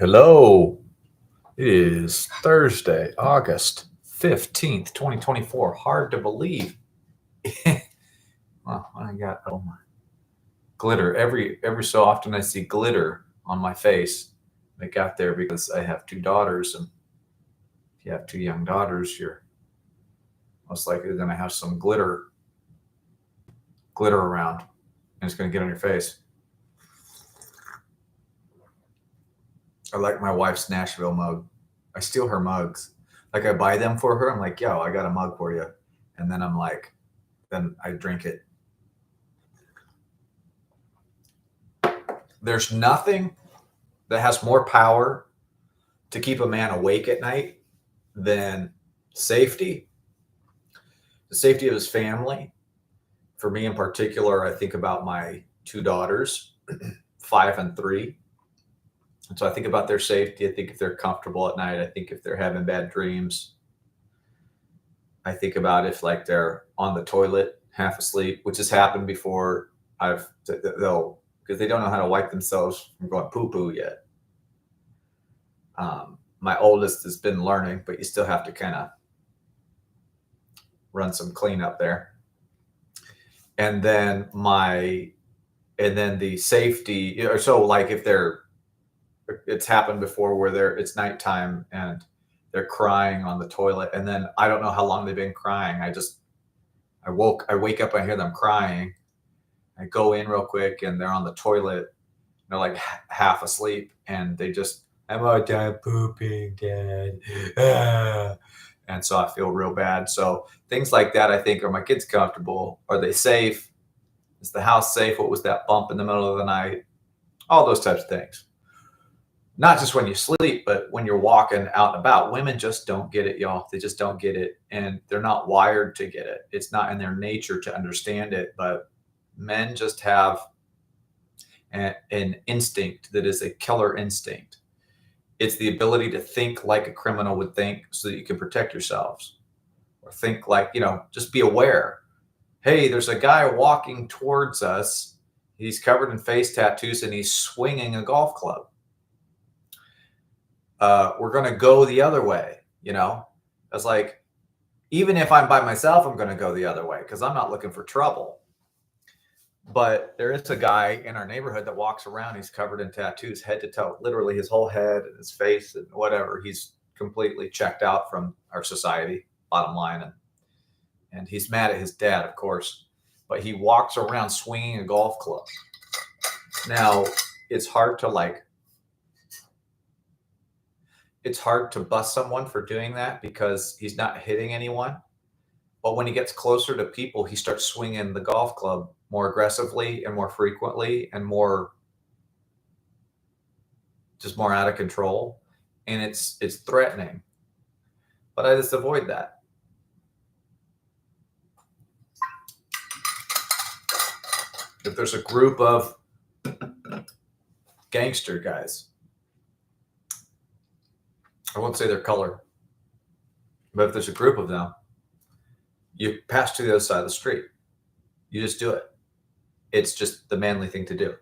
Hello. It is Thursday, August 15th, 2024. Hard to believe. Well, I got my glitter. Every so often I see glitter on my face. I got there because I have two daughters, and if you have two young daughters, you're most likely going to have some glitter around, and it's going to get on your face. I like my wife's Nashville mug. I steal her mugs. Like I buy them for her. I'm like, yo, I got a mug for you. And then then I drink it. There's nothing that has more power to keep a man awake at night than safety, the safety of his family. For me in particular, I think about my two daughters, 5 and 3. And so I think about their safety. I think if they're comfortable at night. I think if they're having bad dreams. I think about if like they're on the toilet, half asleep, which has happened before. They'll because they don't know how to wipe themselves from going poo-poo yet. My oldest has been learning, but you still have to kind of run some cleanup there. And then the safety, or so like if it's happened before where it's nighttime and they're crying on the toilet, and then I don't know how long they've been crying. I wake up, I hear them crying. I go in real quick and they're on the toilet. They're like half asleep and they just, I'm done pooping, Dad. Ah. And so I feel real bad. So things like that, I think, are my kids comfortable? Are they safe? Is the house safe? What was that bump in the middle of the night? All those types of things. Not just when you sleep, but when you're walking out and about. Women just don't get it, y'all. They just don't get it. And they're not wired to get it. It's not in their nature to understand it. But men just have an instinct that is a killer instinct. It's the ability to think like a criminal would think so that you can protect yourselves. Or think like, just be aware. Hey, there's a guy walking towards us. He's covered in face tattoos and he's swinging a golf club. We're going to go the other way. It's like, even if I'm by myself, I'm going to go the other way because I'm not looking for trouble. But there is a guy in our neighborhood that walks around. He's covered in tattoos, head to toe, literally his whole head and his face and whatever. He's completely checked out from our society, bottom line. And he's mad at his dad, of course. But he walks around swinging a golf club. Now, it's hard to bust someone for doing that because he's not hitting anyone. But when he gets closer to people, he starts swinging the golf club more aggressively and more frequently and more out of control. And it's threatening. But I just avoid that. If there's a group of gangster guys, I won't say their color, but if there's a group of them, you pass to the other side of the street. You just do it. It's just the manly thing to do.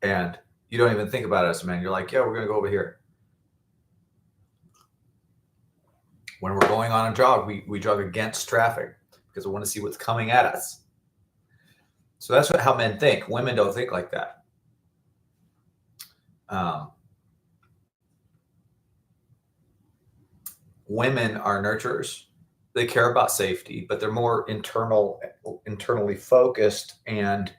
And you don't even think about it as a man. You're like, yeah, we're going to go over here. When we're going on a jog, we jog against traffic because we want to see what's coming at us. So that's how men think. Women don't think like that. Women are nurturers. They care about safety, but they're more internally focused and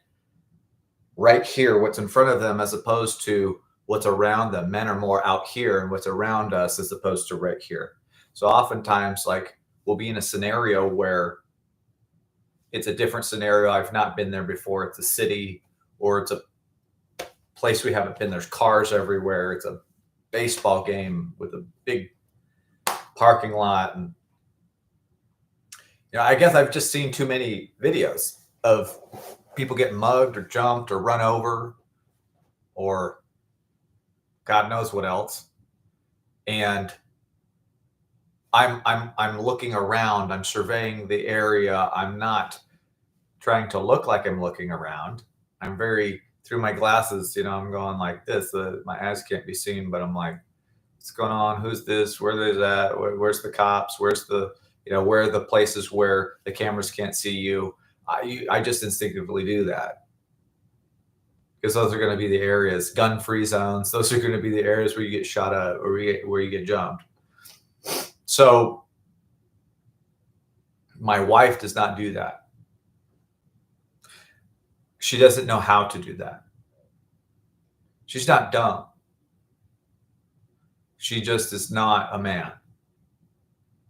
right here, what's in front of them as opposed to what's around them. Men are more out here and what's around us as opposed to right here. So oftentimes, we'll be in a scenario where it's a different scenario. I've not been there before. It's a city or it's a place we haven't been. There's cars everywhere. It's a baseball game with a big parking lot. And I guess I've just seen too many videos of people getting mugged or jumped or run over or God knows what else. And I'm looking around, I'm surveying the area. I'm not trying to look like I'm looking around. I'm through my glasses, I'm going like this. My eyes can't be seen, but I'm like, What's going on? Who's this? Where is that? Where's the cops? Where's the, where are the places where the cameras can't see you? I just instinctively do that because those are going to be the areas, gun-free zones. Those are going to be the areas where you get shot at or where you get jumped. So my wife does not do that. She doesn't know how to do that. She's not dumb. She just is not a man.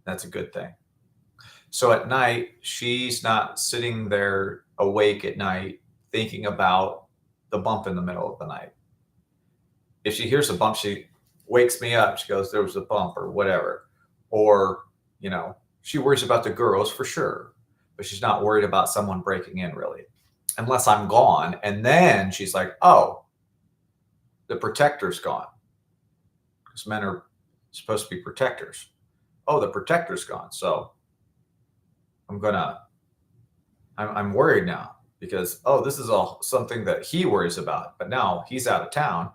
That's a good thing. So at night, she's not sitting there awake at night thinking about the bump in the middle of the night. If she hears a bump, she wakes me up. She goes, there was a bump or whatever. Or, she worries about the girls for sure, but she's not worried about someone breaking in really, unless I'm gone. And then she's like, oh, the protector's gone. Because men are supposed to be protectors. Oh, the protector's gone. So I'm worried now because, oh, this is all something that he worries about, but now he's out of town.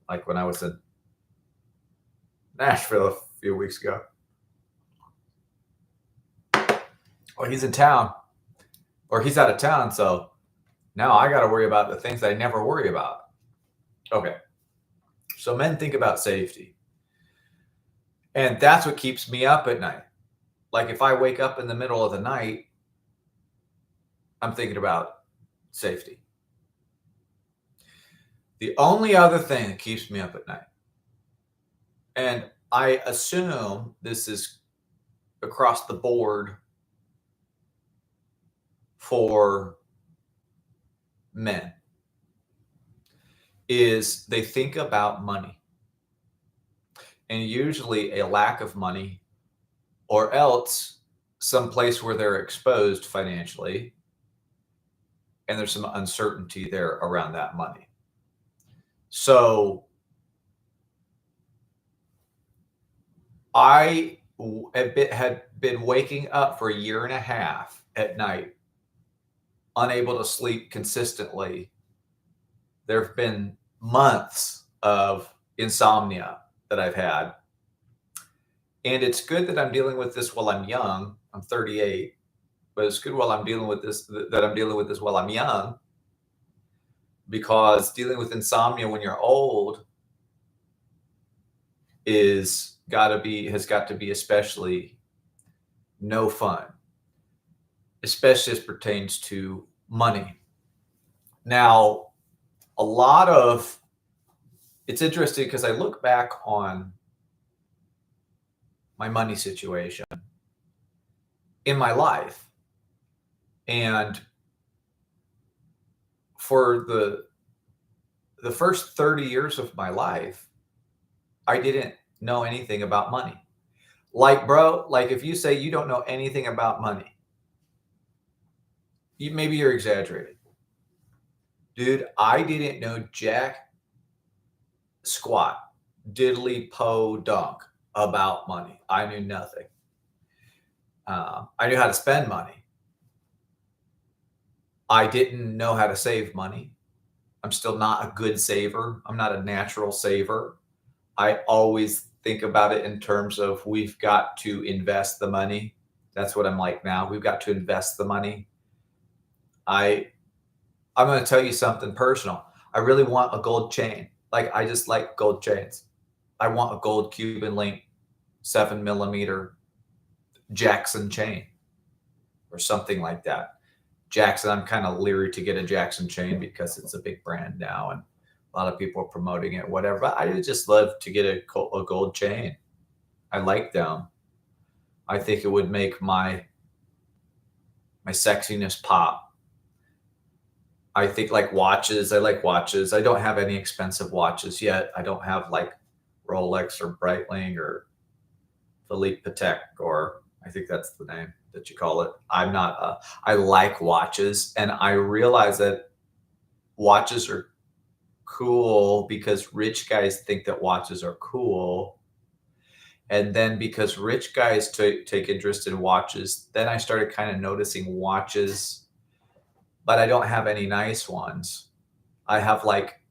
Like when I was in Nashville a few weeks ago. Well, he's in town or he's out of town. So now I got to worry about the things I never worry about. Okay. So men think about safety. And that's what keeps me up at night. Like if I wake up in the middle of the night, I'm thinking about safety. The only other thing that keeps me up at night, and I assume this is across the board for men, is they think about money. And usually a lack of money, or else some place where they're exposed financially, and there's some uncertainty there around that money. So I had been waking up for a year and a half at night, unable to sleep consistently. There have been months of insomnia that I've had. And it's good that I'm dealing with this while I'm young. I'm 38, but it's good while I'm dealing with this, that I'm dealing with this while I'm young, because dealing with insomnia when you're old has got to be especially no fun, especially as pertains to money. Now, it's interesting because I look back on my money situation in my life, and for the first 30 years of my life, I didn't know anything about money. Like, bro, like if you say you don't know anything about money, maybe you're exaggerating. Dude, I didn't know jack squat, diddly po dunk about money. I knew nothing. I knew how to spend money. I didn't know how to save money. I'm still not a good saver. I'm not a natural saver. I always think about it in terms of we've got to invest the money. That's what I'm like now. We've got to invest the money. I'm going to tell you something personal. I really want a gold chain. Like I just like gold chains. I want a gold Cuban link 7mm Jackson chain or something like that. Jackson, I'm kind of leery to get a Jackson chain because it's a big brand now and a lot of people are promoting it, whatever. But I would just love to get a gold chain. I like them. I think it would make my sexiness pop. I think like watches. I like watches. I don't have any expensive watches yet. I don't have like Rolex or Breitling or Philippe Patek, or I think that's the name that you call it. I like watches, and I realize that watches are cool because rich guys think that watches are cool. And then because rich guys take interest in watches, then I started kind of noticing watches, but I don't have any nice ones. I have like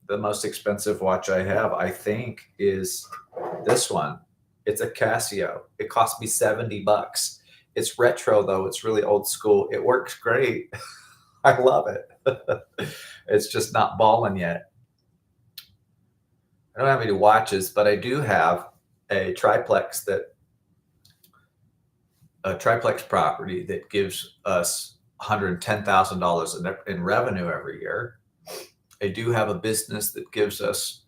the most expensive watch I have, I think, is This one, it's a Casio. It cost me $70. It's retro though. It's really old school. It works great. I love it. It's just not balling yet. I don't have any watches, but I do have a triplex property that gives us $110,000 in revenue every year. I do have a business that gives us,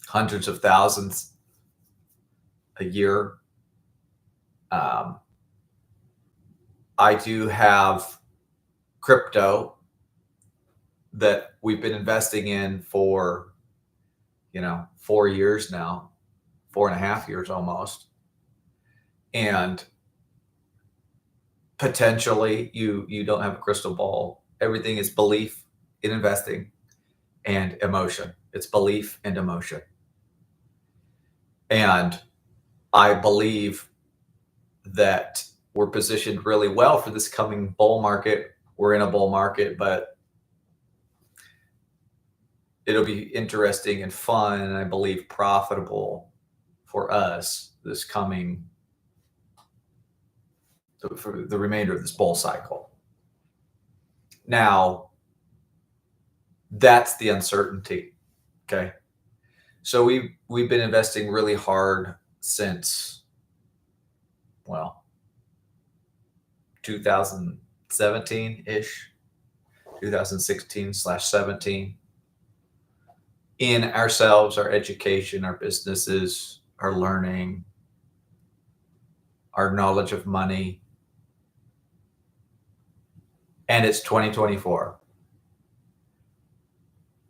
hundreds of thousands a year. I do have crypto that we've been investing in for, 4 years now, 4.5 years almost. And potentially you don't have a crystal ball. Everything is belief in investing and emotion. It's belief and emotion. And I believe that we're positioned really well for this coming bull market. We're in a bull market, but it'll be interesting and fun, and I believe profitable for us for the remainder of this bull cycle. Now, that's the uncertainty. Okay. So we've been investing really hard since, 2017-ish, 2016/17, in ourselves, our education, our businesses, our learning, our knowledge of money. And it's 2024.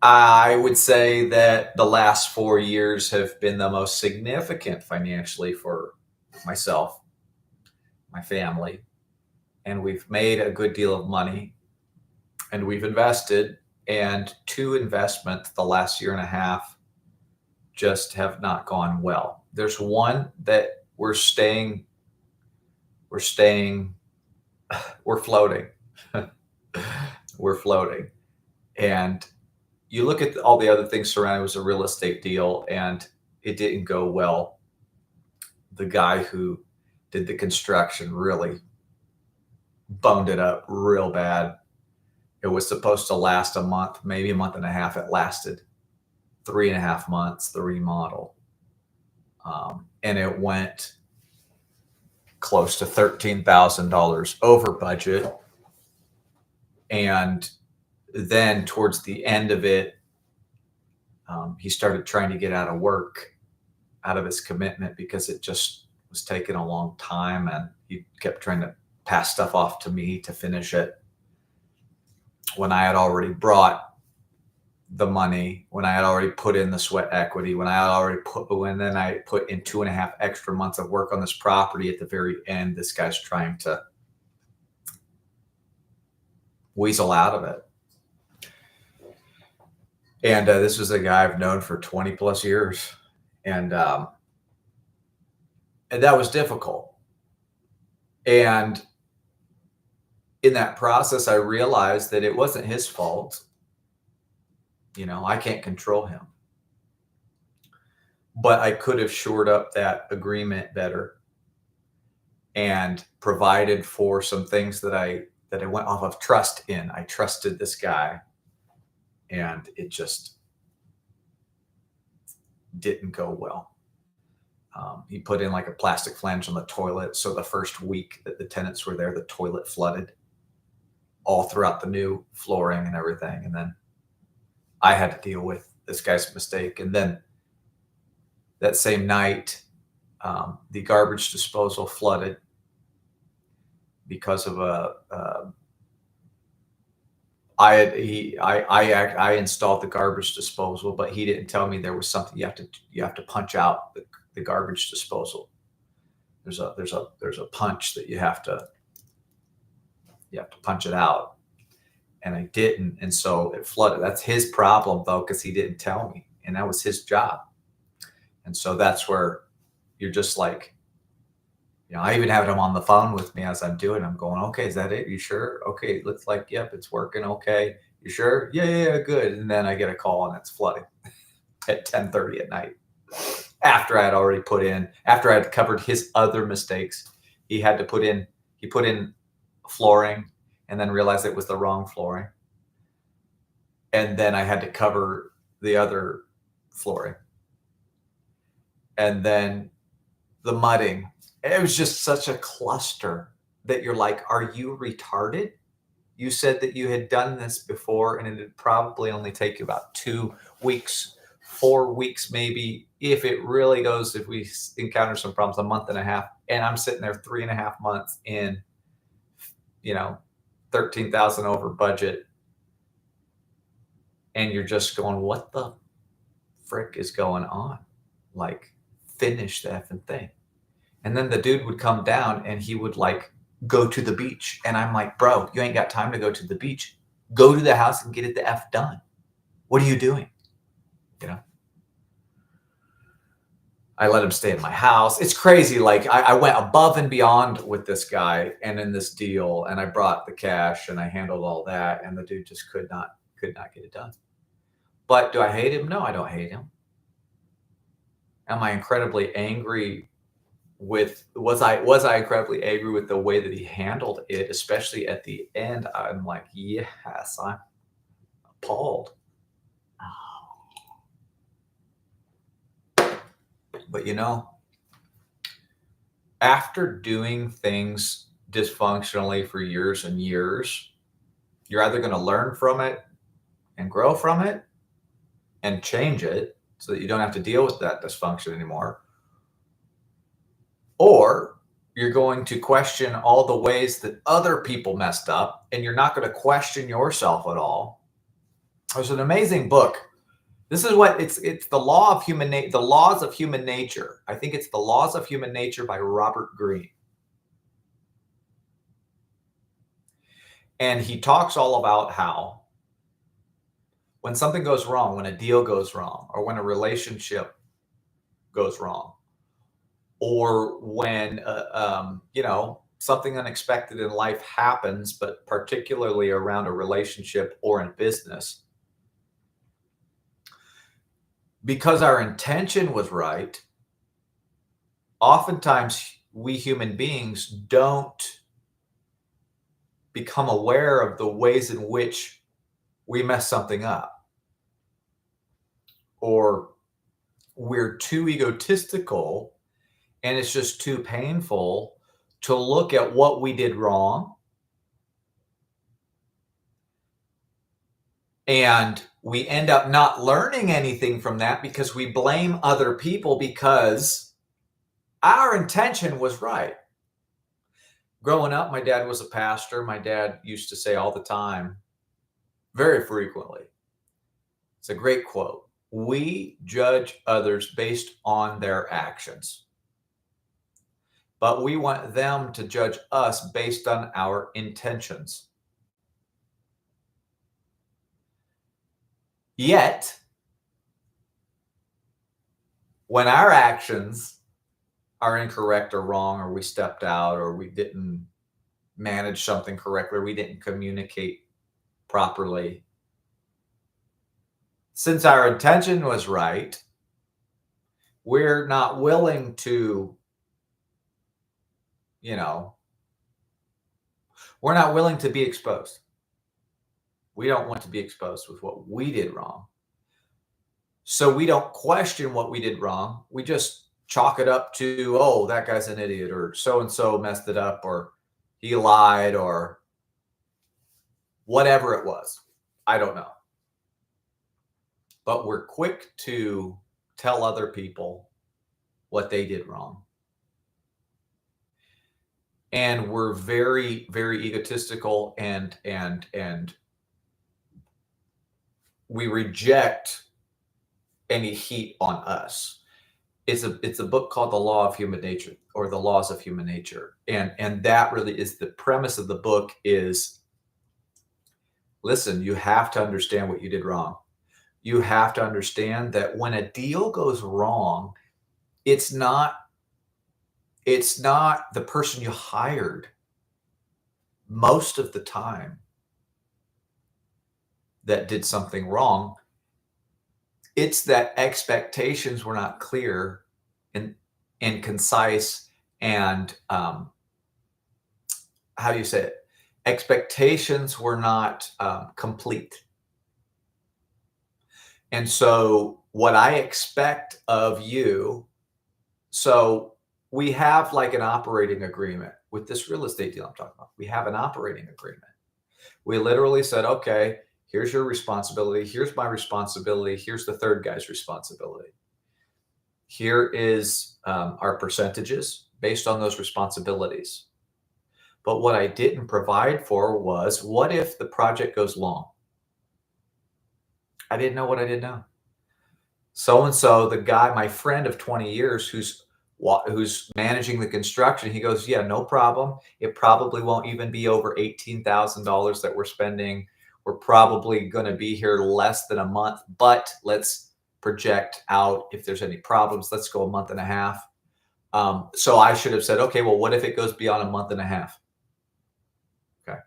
I would say that the last 4 years have been the most significant financially for myself, my family, and we've made a good deal of money, and we've invested, and 2 investments the last year and a half just have not gone well. There's one that we're floating. We're floating. And you look at all the other things surrounding it. It was a real estate deal and it didn't go well. The guy who did the construction really boned it up real bad. It was supposed to last a month, maybe a month and a half. It lasted 3.5 months, the remodel. And it went close to $13,000 over budget. And then towards the end of it, he started trying to get out of work, out of his commitment, because it just was taking a long time. And he kept trying to pass stuff off to me to finish it when I had already brought the money, when I had already put in the sweat equity, when I put in 2.5 extra months of work on this property. At the very end, this guy's trying to weasel out of it. And this was a guy I've known for 20 plus years. And that was difficult. And in that process, I realized that it wasn't his fault. I can't control him. But I could have shored up that agreement better and provided for some things that I went off of trust in. I trusted this guy, and it just didn't go well. He put in like a plastic flange on the toilet. So the first week that the tenants were there, the toilet flooded all throughout the new flooring and everything. And then I had to deal with this guy's mistake. And then that same night, the garbage disposal flooded because of I installed the garbage disposal, but he didn't tell me there was something you have to punch out the garbage disposal. There's a punch that you have to punch it out, and I didn't, and so it flooded. That's his problem though, because he didn't tell me, and that was his job. And so that's where you're just like, I even have him on the phone with me as I'm doing. I'm going, okay, is that it? You sure? Okay, it looks like, yep, it's working. Okay, you sure? Yeah, good. And then I get a call and it's flooding at 10:30 at night. after I had already after I had covered his other mistakes. He put in flooring and then realized it was the wrong flooring. And then I had to cover the other flooring. And then the mudding. It was just such a cluster that you're like, are you retarded? You said that you had done this before and it'd probably only take you about 2 weeks, 4 weeks, maybe, if it really goes, if we encounter some problems, a month and a half. And I'm sitting there 3.5 months in, you know, 13,000 over budget. And you're just going, what the frick is going on? Like, finish the effing thing. And then the dude would come down and he would like go to the beach. And I'm like, bro, you ain't got time to go to the beach. Go to the house and get it the F done. What are you doing? You know? I let him stay in my house. It's crazy. Like I went above and beyond with this guy and in this deal, and I brought the cash and I handled all that, and the dude just could not get it done. But do I hate him? No, I don't hate him. Am I incredibly angry with was I incredibly angry with the way that he handled it, especially at the end? I'm like, yes, I'm appalled. But you know, after doing things dysfunctionally for years and years, you're either going to learn from it and grow from it and change it so that you don't have to deal with that dysfunction anymore, or you're going to question all the ways that other people messed up and you're not going to question yourself at all. There's an amazing book. This is what it's the law of the laws of human nature. I think it's The Laws of Human Nature by Robert Greene. And he talks all about how when something goes wrong, when a deal goes wrong, or when a relationship goes wrong, or when something unexpected in life happens, but particularly around a relationship or in business, because our intention was right, oftentimes we human beings don't become aware of the ways in which we mess something up, or we're too egotistical and it's just too painful to look at what we did wrong. And we end up not learning anything from that because we blame other people because our intention was right. Growing up, my dad was a pastor. My dad used to say all the time, very frequently, it's a great quote: we judge others based on their actions, but we want them to judge us based on our intentions. Yet, when our actions are incorrect or wrong, or we stepped out, or we didn't manage something correctly, or we didn't communicate properly, since our intention was right, we're not willing to, we're not willing to be exposed. We don't want to be exposed with what we did wrong. So we don't question what we did wrong. We just chalk it up to, oh, that guy's an idiot, or so-and-so messed it up, or he lied, or whatever it was. I don't know. But we're quick to tell other people what they did wrong. And we're very, very egotistical, and we reject any heat on us. It's a book called The Law of Human Nature, or The Laws of Human Nature. And that really is the premise of the book is, listen, you have to understand what you did wrong. You have to understand that when a deal goes wrong, it's not the person you hired most of the time that did something wrong. It's that expectations were not clear and concise and, how do you say it? Expectations were not, complete. And so what I expect of you, so we have like an operating agreement with this real estate deal I'm talking about. We have an operating agreement. We literally said, okay, here's your responsibility. Here's my responsibility. Here's the third guy's responsibility. Here is our percentages based on those responsibilities. But what I didn't provide for was, what if the project goes long? I didn't know what I didn't know. So-and-so, the guy, my friend of 20 years who's managing the construction, he goes, yeah, no problem. It probably won't even be over $18,000 that we're spending. We're probably going to be here less than a month, but let's project out if there's any problems. Let's go a month and a half. So I should have said, okay, well, what if it goes beyond a month and a half? Okay.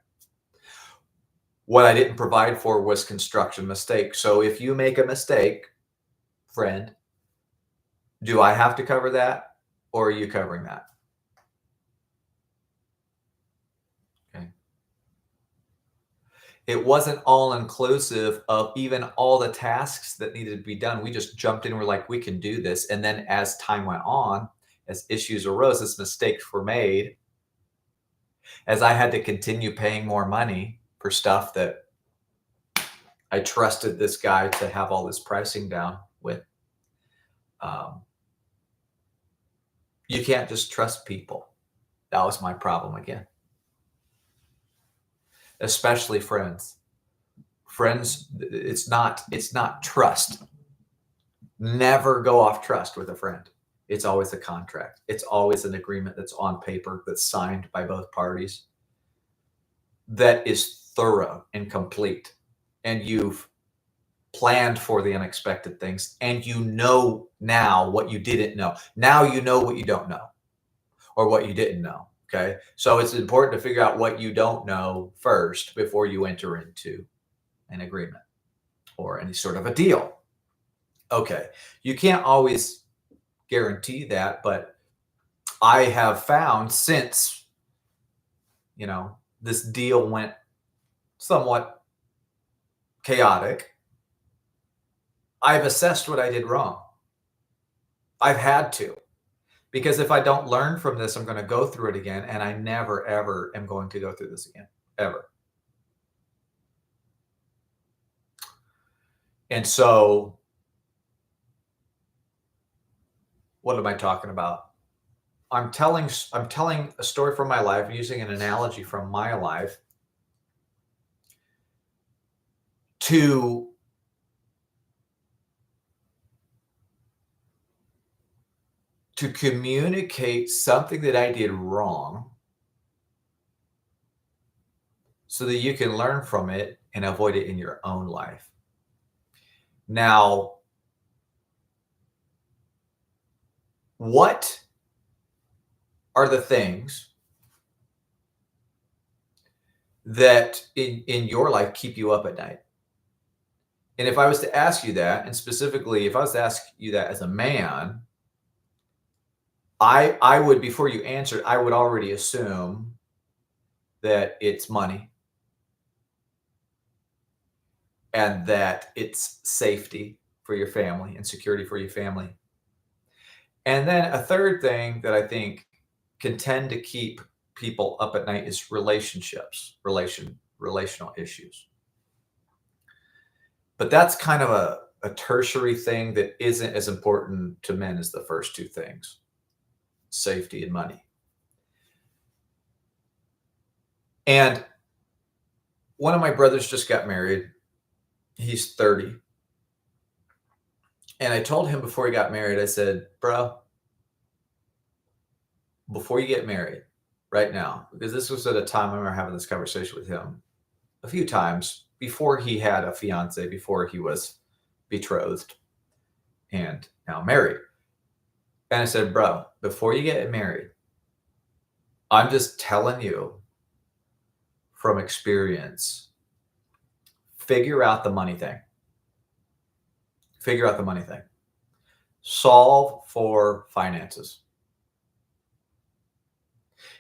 What I didn't provide for was construction mistakes. So if you make a mistake, friend, do I have to cover that, or are you covering that? Okay. It wasn't all inclusive of even all the tasks that needed to be done. We just jumped in. We're like, we can do this. And then as time went on, as issues arose, as mistakes were made, as I had to continue paying more money for stuff that I trusted this guy to have all this pricing down with. You can't just trust people. That was my problem again. Especially friends. Friends, it's not trust. Never go off trust with a friend. It's always a contract. It's always an agreement that's on paper, that's signed by both parties, that is thorough and complete. And you've planned for the unexpected things, and you know now what you didn't know. Now you know what you don't know, or what you didn't know. Okay. So it's important to figure out what you don't know first before you enter into an agreement or any sort of a deal. Okay. You can't always guarantee that, but I have found since, this deal went somewhat chaotic, I've assessed what I did wrong. I've had to, because if I don't learn from this, I'm going to go through it again. And I never, ever am going to go through this again, ever. And so what am I talking about? I'm telling a story from my life, using an analogy from my life to communicate something that I did wrong so that you can learn from it and avoid it in your own life. Now, what are the things that in your life keep you up at night? And if I was to ask you that, and specifically, if I was to ask you that as a man, I would, before you answered, I would already assume that it's money and that it's safety for your family and security for your family. And then a third thing that I think can tend to keep people up at night is relationships, relational issues. But that's kind of a tertiary thing that isn't as important to men as the first two things, safety and money. And one of my brothers just got married. He's 30. And I told him before he got married, I said, bro, before you get married right now, because this was at a time I remember having this conversation with him a few times before he had a fiance, before he was betrothed and now married. And I said, bro, before you get married, I'm just telling you from experience, figure out the money thing. Figure out the money thing. Solve for finances.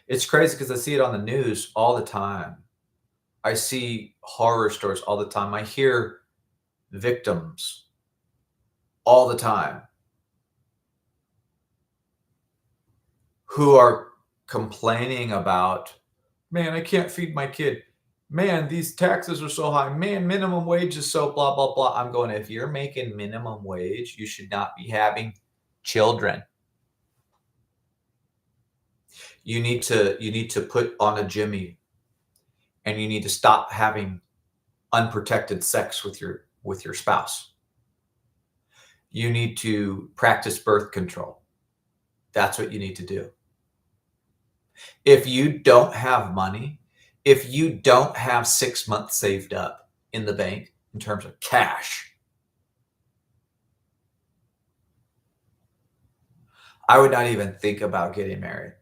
It's crazy because I see it on the news all the time. I see horror stories all the time. I hear victims all the time who are complaining about, man, I can't feed my kid. Man, these taxes are so high. Man, minimum wage is so blah, blah, blah. I'm going, if you're making minimum wage, you should not be having children. You need to put on a Jimmy, and you need to stop having unprotected sex with your spouse. You need to practice birth control. That's what you need to do. If you don't have money, if you don't have 6 months saved up in the bank in terms of cash, I would not even think about getting married.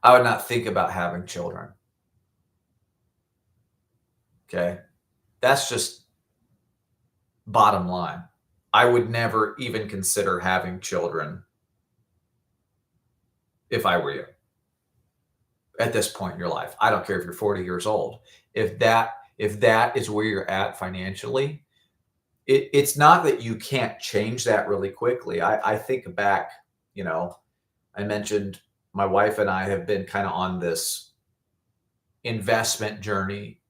I would not think about having children. Okay? That's just bottom line. I would never even consider having children if I were you at this point in your life. I don't care if you're 40 years old. If that is where you're at financially, it's not that you can't change that really quickly. I think back, I mentioned my wife and I have been kind of on this investment journey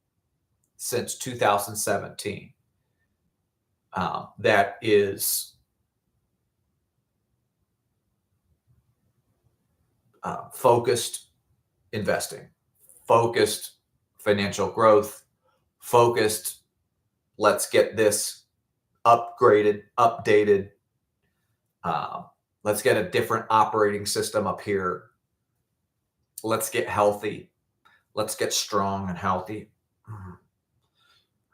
since 2017. That is focused investing, focused financial growth, focused, let's get this upgraded, updated. Let's get a different operating system up here. Let's get healthy. Let's get strong and healthy. I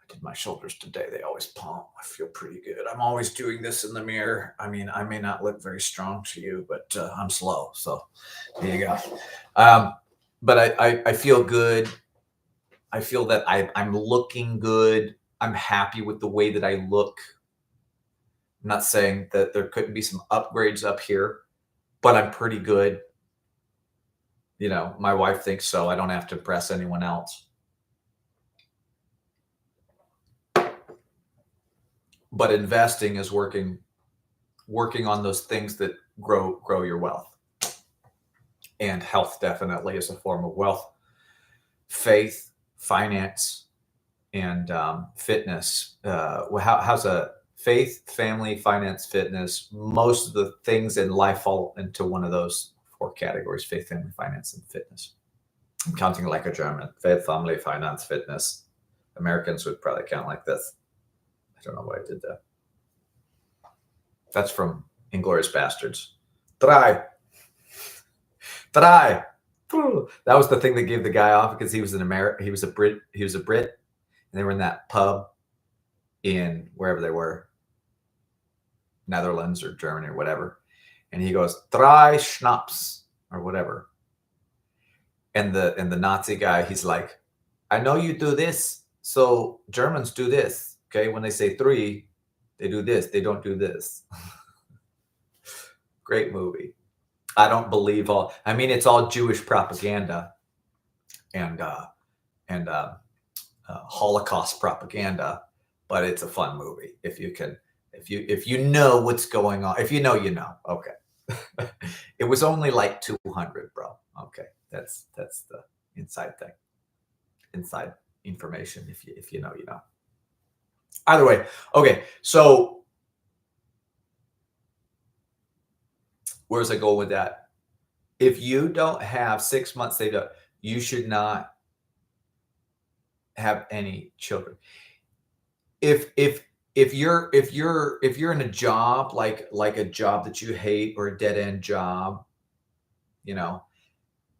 did my shoulders today. They always pump. I feel pretty good. I'm always doing this in the mirror. I mean, I may not look very strong to you, but I'm slow. So there you go. But I feel good. I feel that I'm looking good. I'm happy with the way that I look. I'm not saying that there couldn't be some upgrades up here, but I'm pretty good. My wife thinks so. I don't have to impress anyone else. But investing is working on those things that grow your wealth. And health definitely is a form of wealth. Faith, finance, and fitness. How's a faith, family, finance, fitness? Most of the things in life fall into one of those 4 categories: faith, family, finance, and fitness. I'm counting like a German: faith, family, finance, fitness. Americans would probably count like this. I don't know why I did that. That's from Inglourious Bastards. Try. That was the thing that gave the guy off, because he was he was a Brit, and they were in that pub in wherever they were, Netherlands or Germany or whatever. And he goes, "Drei Schnaps," or whatever. And the Nazi guy, he's like, "I know you do this. So Germans do this. Okay. When they say 3, they do this. They don't do this." Great movie. I don't believe it's all Jewish propaganda and Holocaust propaganda, but it's a fun movie. If you know what's going on, if you know, okay. It was only like 200, bro. Okay. That's the inside thing, inside information. If you know, you know. Either way. Okay. So where's I going with that? If you don't have 6 months saved up, you should not have any children. If you're in a job like a job that you hate, or a dead end job,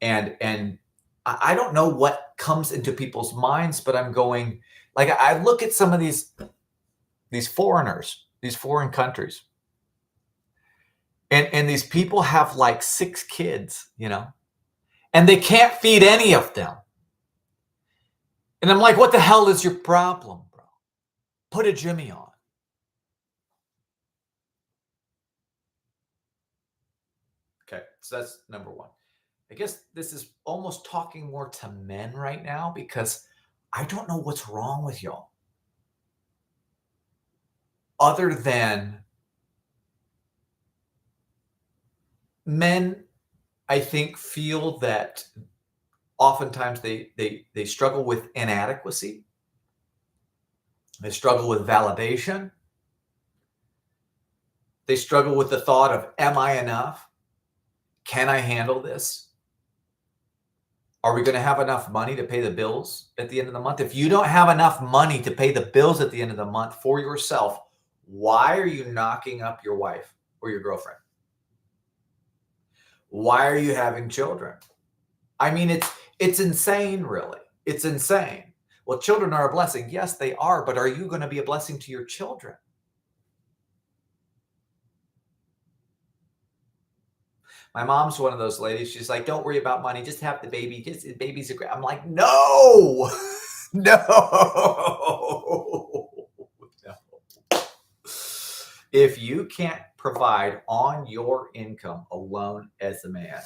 and I don't know what comes into people's minds, but I'm going, like, I look at some of these foreigners, these foreign countries, and these people have like 6 kids, and they can't feed any of them. And I'm like, what the hell is your problem, bro? Put a Jimmy on. Okay, so that's number one. I guess this is almost talking more to men right now because I don't know what's wrong with y'all other than men. I think feel that oftentimes they struggle with inadequacy. They struggle with validation. They struggle with the thought of, am I enough? Can I handle this? Are we going to have enough money to pay the bills at the end of the month? If you don't have enough money to pay the bills at the end of the month for yourself, why are you knocking up your wife or your girlfriend? Why are you having children? I mean, it's insane, really. It's insane. Well, children are a blessing. Yes, they are, but are you going to be a blessing to your children? My mom's one of those ladies. She's like, don't worry about money. Just have the baby. Just the baby's a great. I'm like, no, no, no. If you can't provide on your income alone as a man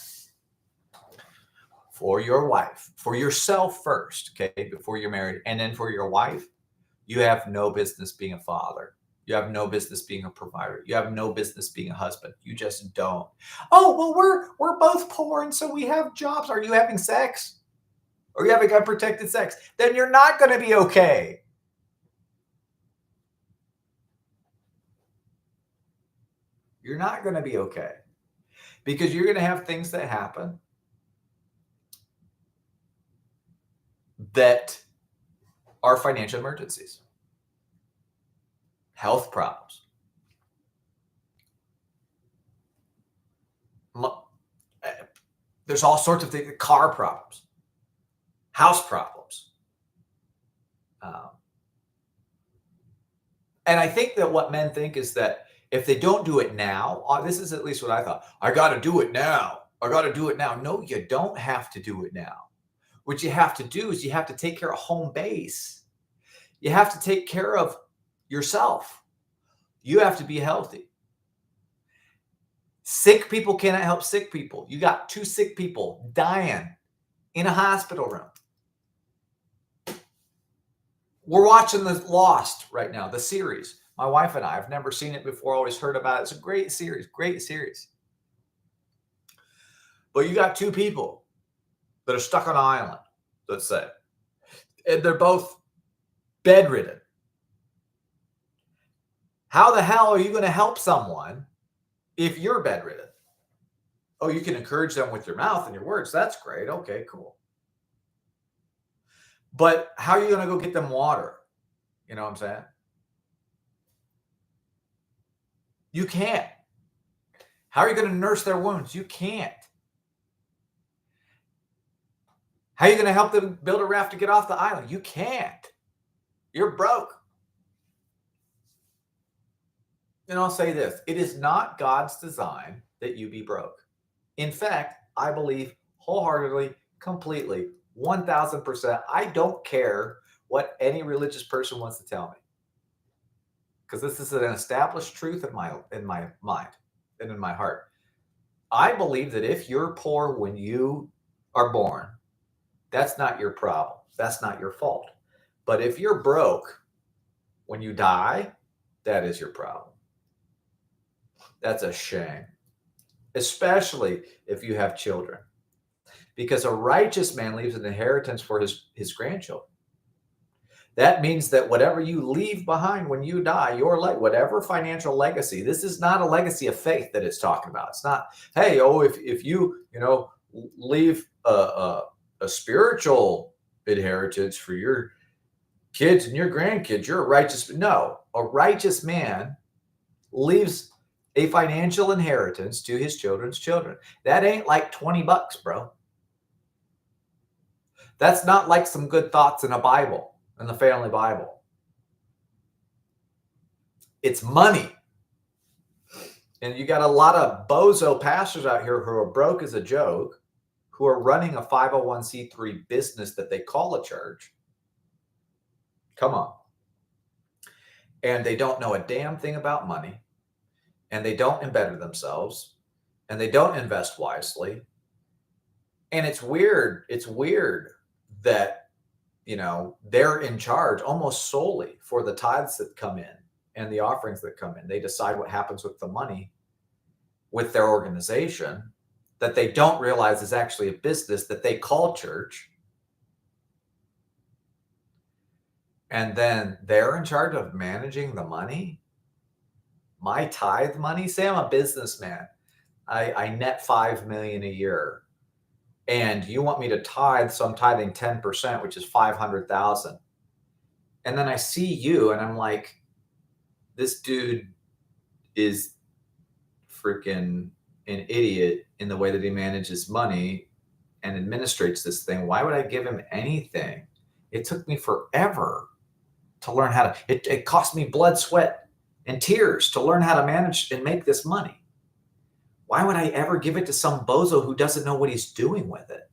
for your wife, for yourself first, okay, before you're married, and then for your wife, you have no business being a father. You have no business being a provider. You have no business being a husband. You just don't. Oh, well, we're both poor, and so we have jobs. Are you having sex? Are you having unprotected sex? Then you're not going to be okay. You're not going to be okay because you're going to have things that happen that are financial emergencies, health problems. There's all sorts of things, car problems, house problems. And I think that what men think is that if they don't do it now, this is at least what I thought. I got to do it now. I got to do it now. No, you don't have to do it now. What you have to do is you have to take care of home base. You have to take care of yourself. You have to be healthy. Sick people cannot help sick people. You got 2 sick people dying in a hospital room. We're watching the Lost right now, the series. My wife and I have never seen it before, always heard about it. It's a great series, great series. But you got 2 people that are stuck on an island, let's say, and they're both bedridden. How the hell are you going to help someone if you're bedridden? Oh, you can encourage them with your mouth and your words. That's great. Okay, cool. But how are you going to go get them water? You know what I'm saying? You can't. How are you going to nurse their wounds? You can't. How are you going to help them build a raft to get off the island? You can't. You're broke. And I'll say this, it is not God's design that you be broke. In fact, I believe wholeheartedly, completely, 1000%, I don't care what any religious person wants to tell me. Because this is an established truth in my mind and in my heart. I believe that if you're poor when you are born, that's not your problem. That's not your fault. But if you're broke when you die, that is your problem. That's a shame, especially if you have children, because a righteous man leaves an inheritance for his grandchildren. That means that whatever you leave behind when you die, whatever financial legacy, this is not a legacy of faith that it's talking about. It's not, hey, if you leave a spiritual inheritance for your kids and your grandkids, you're a righteous. No, a righteous man leaves a financial inheritance to his children's children. That ain't like $20, bro. That's not like some good thoughts in a Bible, in the family Bible. It's money. And you got a lot of bozo pastors out here who are broke as a joke, who are running a 501c3 business that they call a church. Come on. And they don't know a damn thing about money. And they don't embetter themselves. and they don't invest wisely. And it's weird. It's weird that, they're in charge almost solely for the tithes that come in and the offerings that come in. They decide what happens with the money with their organization that they don't realize is actually a business that they call church. And then they're in charge of managing the money. My tithe money, say I'm a businessman. I net 5 million a year. And you want me to tithe, so I'm tithing 10%, which is 500,000. And then I see you and I'm like, this dude is freaking an idiot in the way that he manages money and administrates this thing. Why would I give him anything? It took me forever to learn how to, it cost me blood, sweat, and tears to learn how to manage and make this money. Why would I ever give it to some bozo who doesn't know what he's doing with it?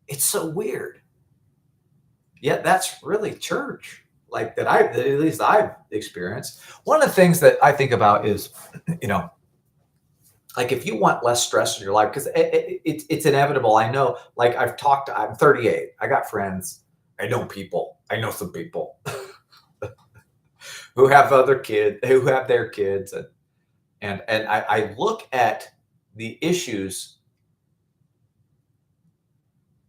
It's so weird. Yet that's really church, like that at least I've experienced. One of the things that I think about is, like if you want less stress in your life, because it's inevitable. I know, like I'm 38. I got friends. I know some people who have other kids, who have their kids. And I look at the issues.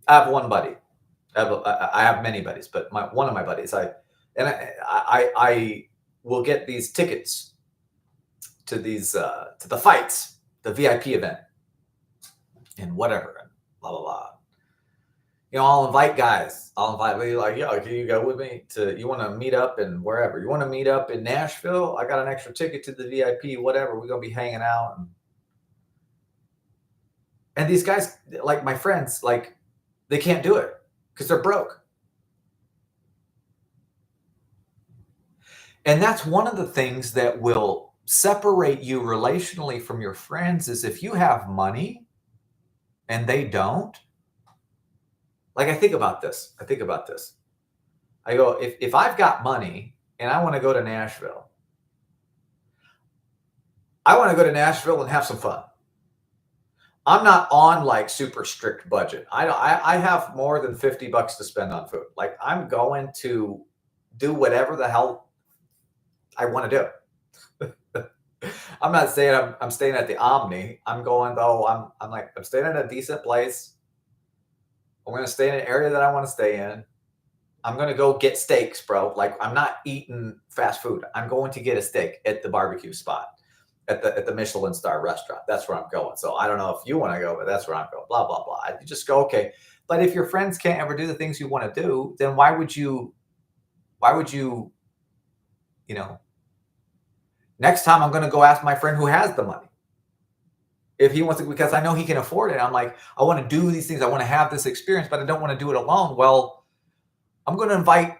I have one buddy. I have many buddies, but one of my buddies, I will get these tickets to to the fights, the VIP event, and whatever, and blah blah blah. I'll invite guys. I'll invite you, like, yo, can you go with me you want to meet up in wherever? You want to meet up in Nashville? I got an extra ticket to the VIP, whatever. We're going to be hanging out. And these guys, like my friends, like they can't do it because they're broke. And that's one of the things that will separate you relationally from your friends is if you have money and they don't. Like I think about this. I go, if I've got money and I want to go to Nashville, I want to go to Nashville and have some fun. I'm not on like super strict budget. I have more than $50 to spend on food. Like I'm going to do whatever the hell I want to do. I'm not saying I'm staying at the Omni. I'm going though. I'm staying at a decent place. I'm going to stay in an area that I want to stay in. I'm going to go get steaks, bro. Like I'm not eating fast food. I'm going to get a steak at the barbecue spot, at the Michelin star restaurant. That's where I'm going. So I don't know if you want to go, but that's where I'm going. Blah, blah, blah. You just go, okay. But if your friends can't ever do the things you want to do, then why would you, next time I'm going to go ask my friend who has the money. If he wants to, because I know he can afford it. I'm like, I want to do these things. I want to have this experience, but I don't want to do it alone. Well, I'm going to invite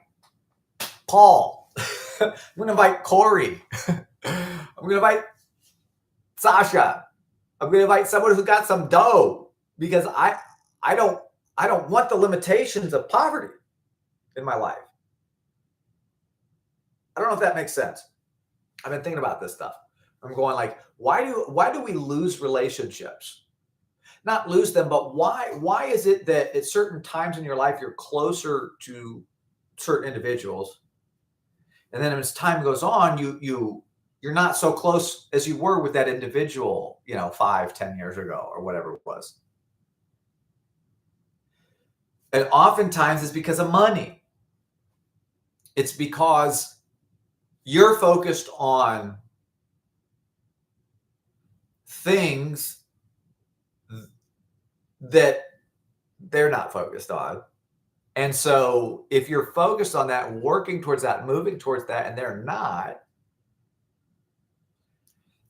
Paul. I'm going to invite Corey. I'm going to invite Sasha. I'm going to invite someone who's got some dough because I don't want the limitations of poverty in my life. I don't know if that makes sense. I've been thinking about this stuff. I'm going like, why do we lose relationships? Not lose them, but why is it that at certain times in your life you're closer to certain individuals, and then as time goes on, you're not so close as you were with that individual, 5-10 years ago or whatever it was. And oftentimes it's because of money. It's because you're focused on things that they're not focused on. And so if you're focused on that, working towards that, moving towards that, and they're not,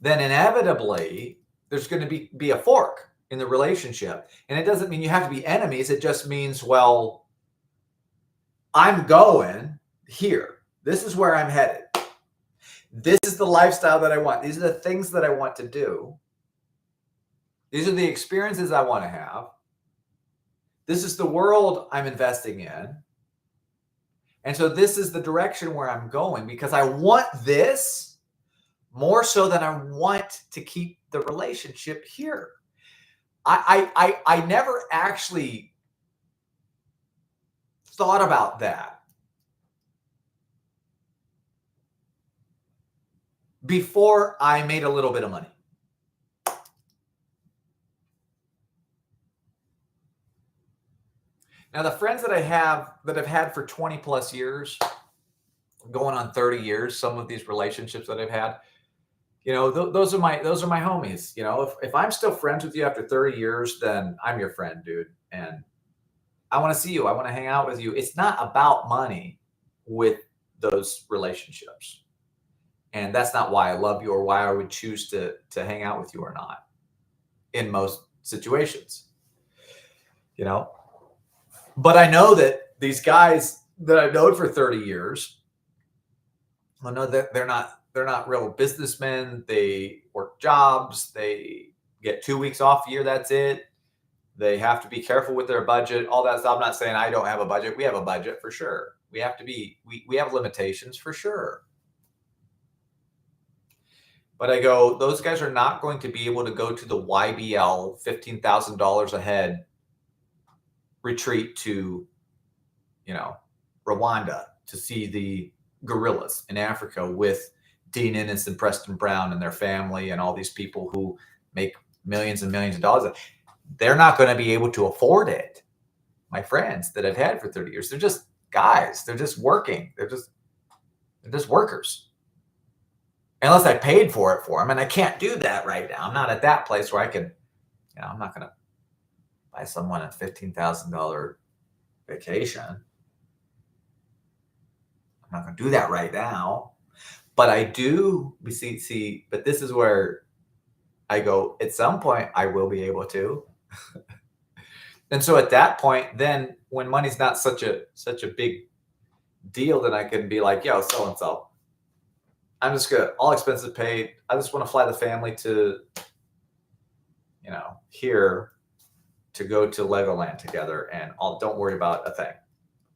then inevitably there's going to be a fork in the relationship. And it doesn't mean you have to be enemies. It just means, well, I'm going here. This is where I'm headed. This is the lifestyle that I want. These are the things that I want to do. These are the experiences I want to have. This is the world I'm investing in. And so this is the direction where I'm going because I want this more so than I want to keep the relationship here. I never actually thought about that before I made a little bit of money. Now, the friends that I've had for 20 plus years, going on 30 years, some of these relationships that I've had, those are my homies. If I'm still friends with you after 30 years, then I'm your friend, dude. And I want to see you. I want to hang out with you. It's not about money with those relationships. And that's not why I love you or why I would choose to hang out with you or not in most situations. But I know that these guys that I've known for 30 years, I know that they're not real businessmen. They work jobs. They get 2 weeks off a year. That's it. They have to be careful with their budget, all that stuff. I'm not saying I don't have a budget. We have a budget for sure. We have limitations for sure. But I go, those guys are not going to be able to go to the YBL $15,000 a head retreat to, Rwanda to see the gorillas in Africa with Dean Innes and Preston Brown and their family and all these people who make millions and millions of dollars. They're not going to be able to afford it. My friends that I've had for 30 years, they're just guys. They're just working. They're just workers. Unless I paid for it for them, and I can't do that right now. I'm not at that place where I can, I'm not going to buy someone a $15,000 vacation. I'm not going to do that right now. But I do see, but this is where I go, at some point I will be able to. And so at that point, then when money's not such a big deal, then I can be like, yo, so and so, I'm just gonna, all expenses paid. I just want to fly the family to, here to go to Legoland together, and don't worry about a thing.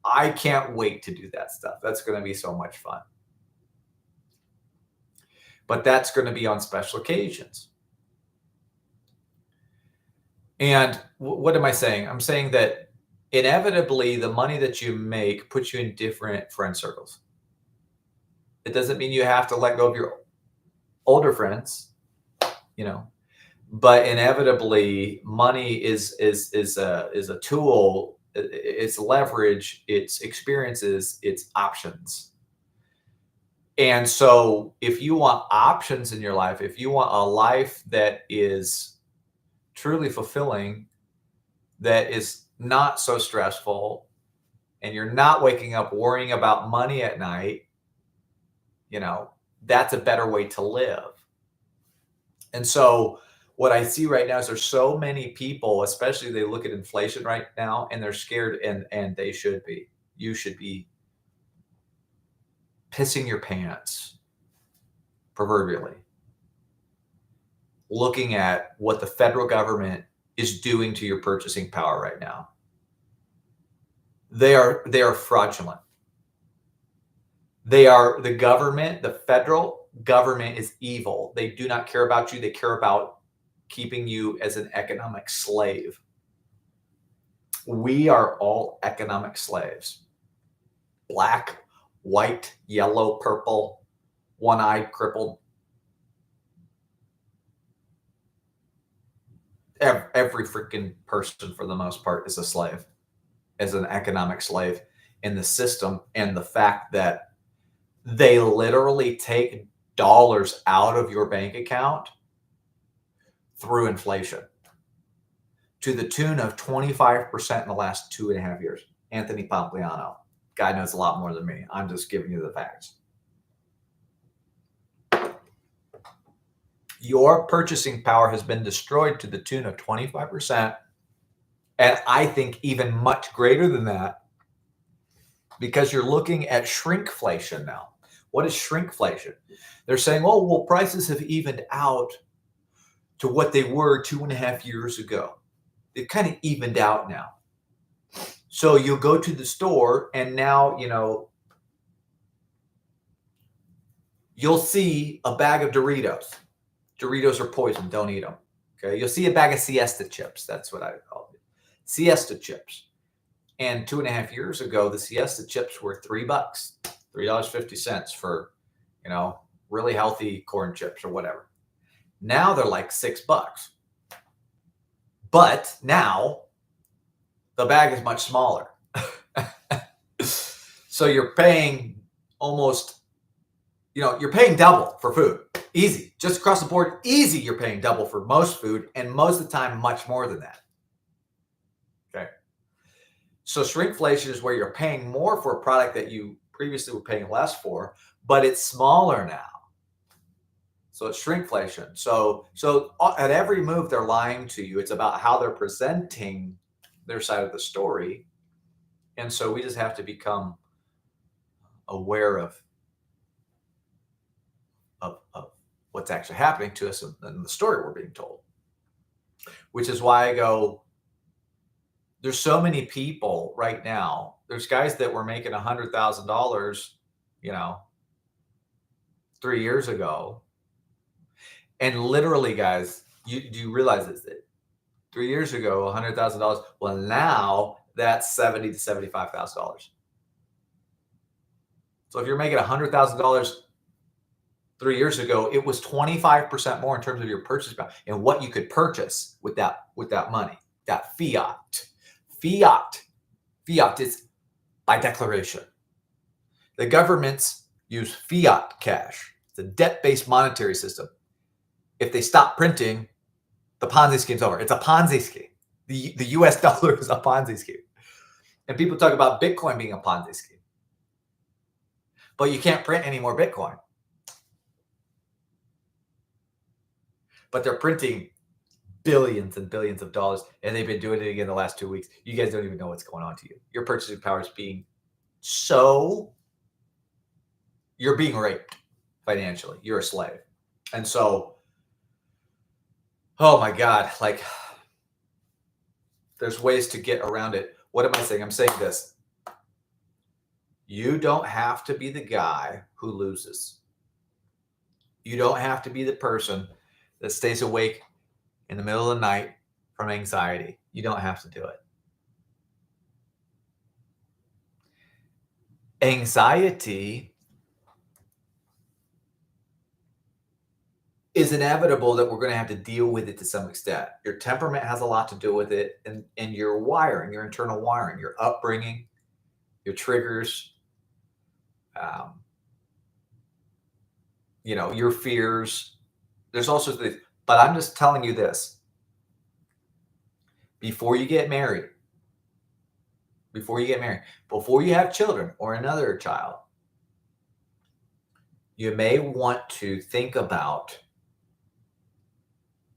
I can't wait to do that stuff. That's going to be so much fun. But that's going to be on special occasions. And what am I saying? I'm saying that inevitably the money that you make puts you in different friend circles. It doesn't mean you have to let go of your older friends, but inevitably money is a tool. It's leverage, it's experiences, it's options. And so if you want options in your life, if you want a life that is truly fulfilling, that is not so stressful, and you're not waking up worrying about money at night, that's a better way to live. And so what I see right now is there's so many people, especially they look at inflation right now and they're scared, and they should be. You should be pissing your pants, proverbially, looking at what the federal government is doing to your purchasing power right now. They are fraudulent. The government, the federal government is evil. They do not care about you. They care about keeping you as an economic slave. We are all economic slaves. Black, white, yellow, purple, one-eyed, crippled. Every freaking person, for the most part, is a slave, as an economic slave in the system, and the fact that they literally take dollars out of your bank account through inflation to the tune of 25% in the last 2.5 years. Anthony Pompliano, guy knows a lot more than me. I'm just giving you the facts. Your purchasing power has been destroyed to the tune of 25%. And I think even much greater than that, because you're looking at shrinkflation now. What is shrinkflation? They're saying, oh, well, prices have evened out to what they were 2.5 years ago. They've kind of evened out now. So you'll go to the store, and now, You'll see a bag of Doritos. Doritos are poison. Don't eat them. Okay. You'll see a bag of Siesta chips. That's what I call it. Siesta chips. And 2.5 years ago, the Siesta chips were $3, $3.50 for, really healthy corn chips or whatever. Now they're like $6. But now the bag is much smaller. So you're paying almost, you're paying double for food. Easy. Just across the board, easy, you're paying double for most food, and most of the time, much more than that. Okay. So shrinkflation is where you're paying more for a product that you previously were paying less for, but it's smaller now. So it's shrinkflation. So at every move, they're lying to you. It's about how they're presenting their side of the story. And so we just have to become aware of what's actually happening to us and the story we're being told. Which is why I go, there's so many people right now. There's guys that were making $100,000, 3 years ago. And literally, guys, do you realize this? That 3 years ago, $100,000. Well, now that's $70,000 to $75,000. So if you're making $100,000 3 years ago, it was 25% more in terms of your purchase value and what you could purchase with that money, that fiat. Fiat is by declaration. The governments use fiat cash. It's a debt-based monetary system. If they stop printing, the Ponzi scheme's over. It's a Ponzi scheme. The US dollar is a Ponzi scheme. And people talk about Bitcoin being a Ponzi scheme. But you can't print any more Bitcoin. But they're printing billions and billions of dollars, and they've been doing it again the last 2 weeks. You guys don't even know what's going on to you. Your purchasing power is being you're being raped financially. You're a slave. And so, oh my God, there's ways to get around it. What am I saying? I'm saying this. You don't have to be the guy who loses. You don't have to be the person that stays awake in the middle of the night from anxiety. You don't have to do it. Anxiety is inevitable that we're going to have to deal with it to some extent. Your temperament has a lot to do with it, and your wiring, your internal wiring, your upbringing, your triggers, your fears. There's all sorts of things. But I'm just telling you this. Before you get married, before you have children or another child, you may want to think about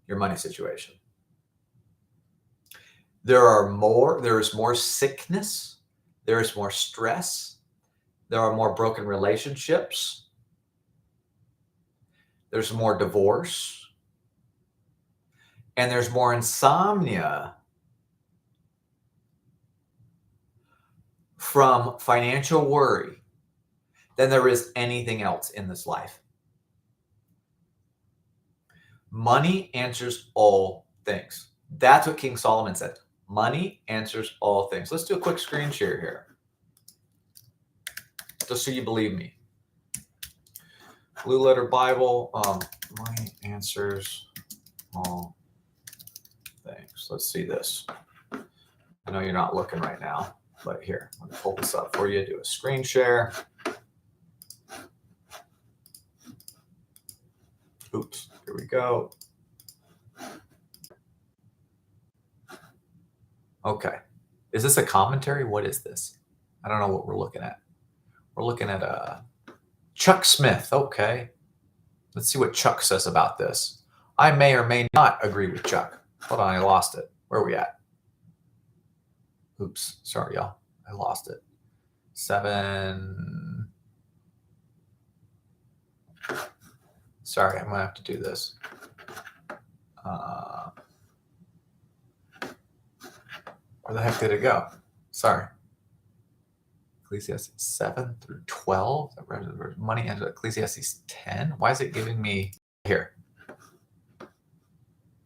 your money situation. There is more sickness. There is more stress. There are more broken relationships. There's more divorce. And there's more insomnia from financial worry than there is anything else in this life. Money answers all things. That's what King Solomon said. Money answers all things. Let's do a quick screen share here, just so you believe me. Blue Letter Bible, money answers all things. Let's see this. I know you're not looking right now, but here, I'm going to pull this up for you, do a screen share. Oops, here we go. Okay. Is this a commentary? What is this? I don't know what we're looking at. We're looking at Chuck Smith. Okay. Let's see what Chuck says about this. I may or may not agree with Chuck. Hold on, I lost it. Where are we at? Oops, sorry, y'all. I lost it. 7. Sorry, I'm going to have to do this. Where the heck did it go? Sorry. Ecclesiastes 7 through 12. Money answers Ecclesiastes 10. Why is it giving me here?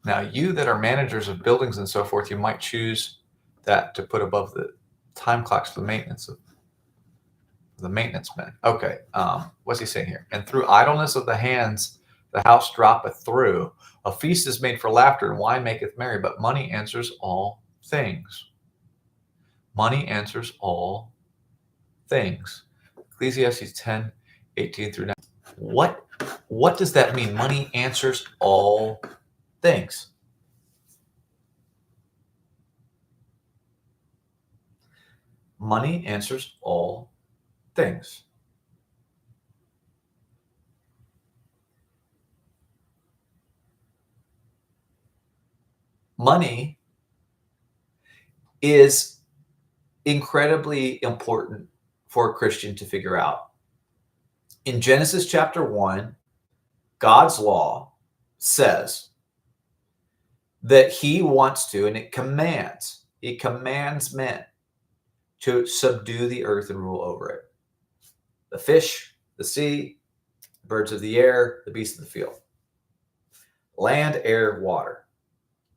Now, you that are managers of buildings and so forth, you might choose that to put above the time clocks for the maintenance of the maintenance men. Okay, what's he saying here? And through idleness of the hands, the house droppeth through. A feast is made for laughter, and wine maketh merry, but money answers all things. Money answers all things. Ecclesiastes 10, 18 through 9. What does that mean? Money answers all things. Money answers all things. Money is incredibly important for a Christian to figure out. In Genesis chapter 1, God's law says that he wants to, and it commands men to subdue the earth and rule over it. The fish, the sea, birds of the air, the beasts of the field. Land, air, water.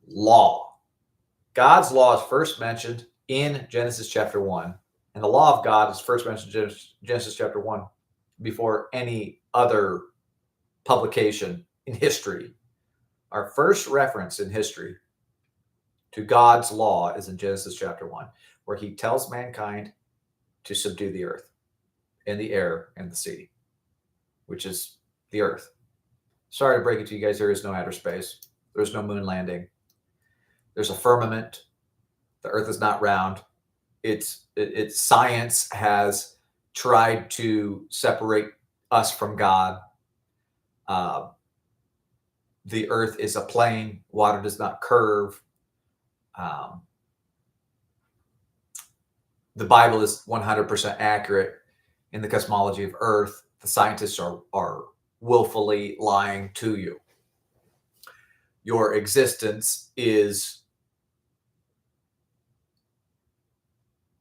Law. God's law is first mentioned in Genesis chapter 1. And the law of God is first mentioned in Genesis chapter 1 before any other publication in history. Our first reference in history to God's law is in Genesis chapter 1, where he tells mankind to subdue the earth and the air and the sea, which is the earth. Sorry to break it to you guys, there is no outer space. There's no moon landing. There's a firmament. The earth is not round. It's science has tried to separate us from God. The earth is a plane. Water does not curve. The Bible is 100% accurate in the cosmology of Earth. The scientists are willfully lying to you. Your existence is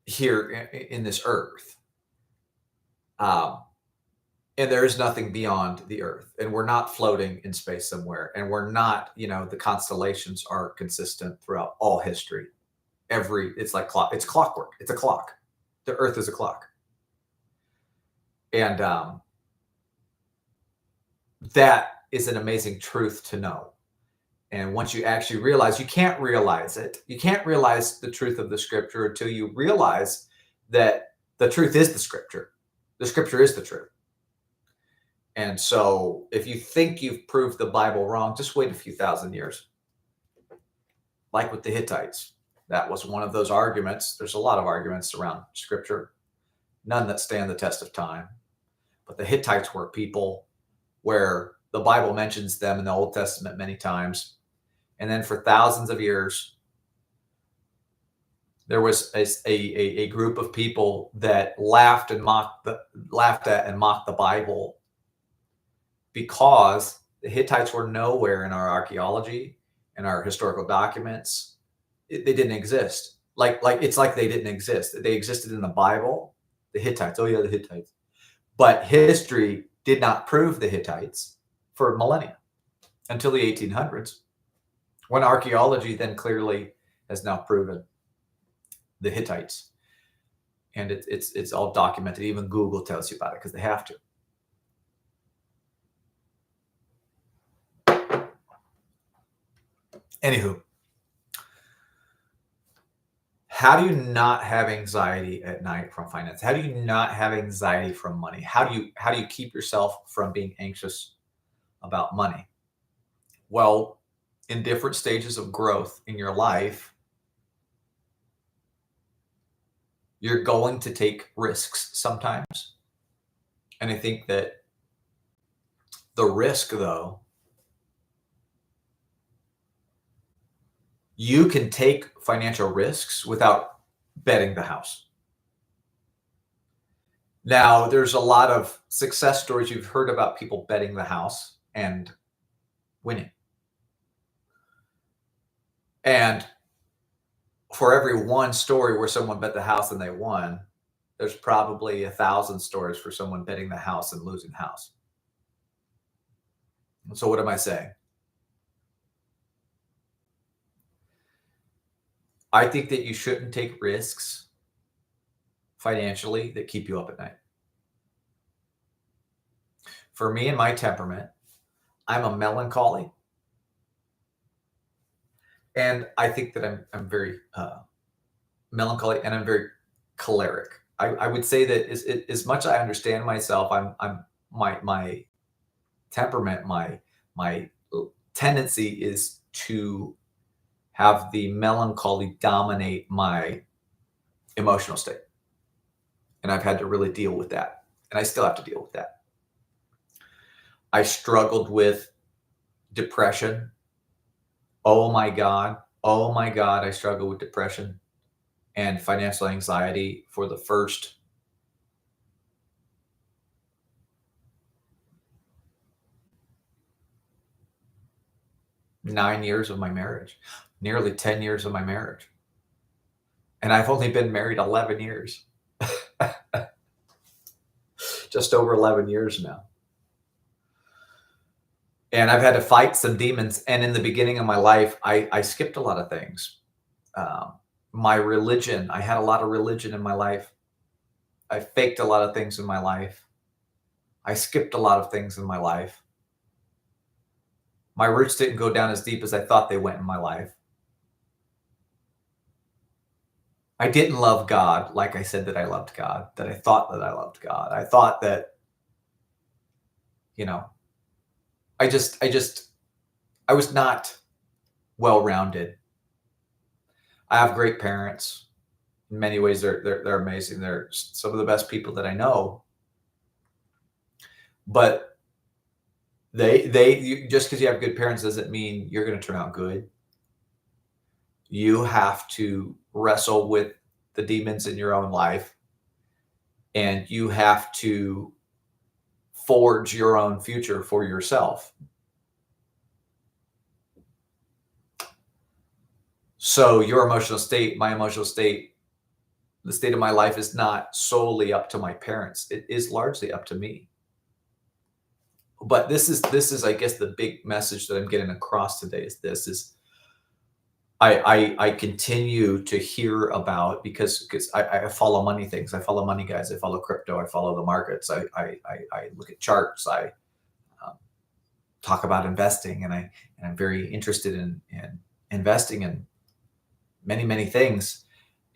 here in this earth. And there is nothing beyond the earth. And we're not floating in space somewhere. And we're not, the constellations are consistent throughout all history. It's like clock. It's clockwork. It's a clock. The earth is a clock. And that is an amazing truth to know. And once you actually realize, you can't realize it. You can't realize the truth of the scripture until you realize that the truth is the scripture. The scripture is the truth. And so if you think you've proved the Bible wrong, just wait a few thousand years. Like with the Hittites. That was one of those arguments. There's a lot of arguments around scripture, none that stand the test of time. But the Hittites were people where the Bible mentions them in the Old Testament many times. And then for thousands of years, there was a group of people that laughed at and mocked the Bible because the Hittites were nowhere in our archaeology and our historical documents. They didn't exist. Like it's like they didn't exist. They existed in the Bible. The Hittites. Oh yeah, the Hittites. But history did not prove the Hittites for millennia until the 1800s, when archaeology then clearly has now proven the Hittites. And it's all documented. Even Google tells you about it because they have to. Anywho, how do you not have anxiety at night from finance? How do you not have anxiety from money? How do you keep yourself from being anxious about money? Well, in different stages of growth in your life, you're going to take risks sometimes. And I think that the risk, though, you can take financial risks without betting the house. Now, there's a lot of success stories you've heard about people betting the house and winning. And for every one story where someone bet the house and they won, there's probably 1,000 stories for someone betting the house and losing the house. So what am I saying? I think that you shouldn't take risks financially that keep you up at night. For me and my temperament, I'm a melancholy, and I think that I'm very melancholy, and I'm very choleric. I would say that as much as I understand myself, I'm my temperament, my tendency is to have the melancholy dominate my emotional state. And I've had to really deal with that. And I still have to deal with that. I struggled with depression. Oh my God. Oh my God. I struggled with depression and financial anxiety for the first 9 years of my marriage, nearly 10 years of my marriage. And I've only been married 11 years, just over 11 years now. And I've had to fight some demons. And in the beginning of my life, I skipped a lot of things. My religion, I had a lot of religion in my life. I faked a lot of things in my life. I skipped a lot of things in my life. My roots didn't go down as deep as I thought they went in my life. I didn't love God like I said that I loved God, that I thought that I loved God. I thought that, you know, I was not well-rounded. I have great parents. In many ways, they're amazing. They're some of the best people that I know. But just because you have good parents doesn't mean you're going to turn out good. You have to wrestle with the demons in your own life, and you have to forge your own future for yourself. So your emotional state, my emotional state, the state of my life is not solely up to my parents. It is largely up to me. But this is, I guess, the big message that I'm getting across today is I continue to hear about, because I follow money things. I follow money guys. I follow crypto. I follow the markets. I look at charts. I talk about investing, and I'm very interested in investing in many things.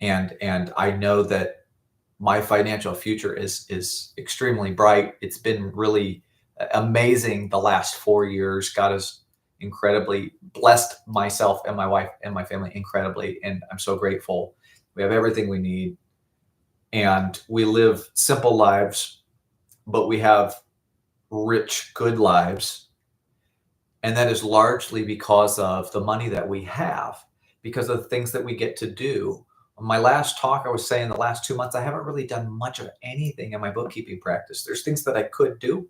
And I know that my financial future is extremely bright. It's been really amazing the last 4 years. God has incredibly blessed myself and my wife and my family incredibly, and I'm so grateful. We have everything we need, and we live simple lives, but we have rich, good lives. And that is largely because of the money that we have, because of the things that we get to do. My last talk, I was saying the last 2 months, I haven't really done much of anything in my bookkeeping practice. There's things that I could do.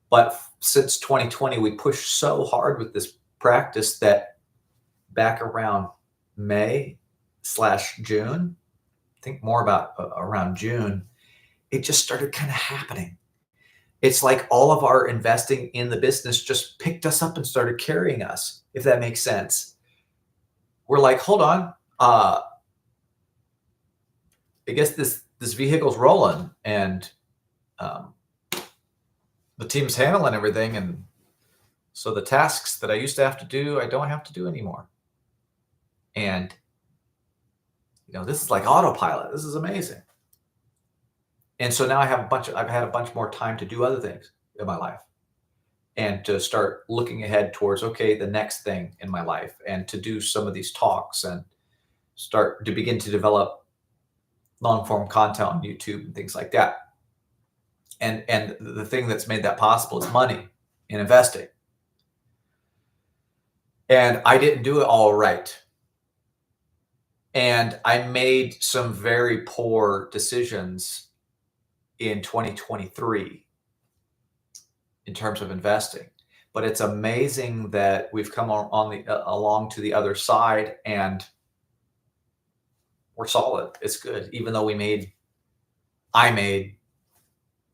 But since 2020, we pushed so hard with this practice that back around May/June, I think more about around June, it just started kind of happening. It's like all of our investing in the business just picked us up and started carrying us, if that makes sense. We're like, hold on, I guess this vehicle's rolling, and the team's handling everything, and so the tasks that I used to have to do, I don't have to do anymore. And this is like autopilot. This is amazing. And so now I've had a bunch more time to do other things in my life, and to start looking ahead towards, okay, the next thing in my life, and to do some of these talks, and start to begin to develop long form content on YouTube and things like that. And the thing that's made that possible is money and investing. And I didn't do it all right. And I made some very poor decisions in 2023 in terms of investing. But it's amazing that we've come along to the other side, and we're solid. It's good. Even though I made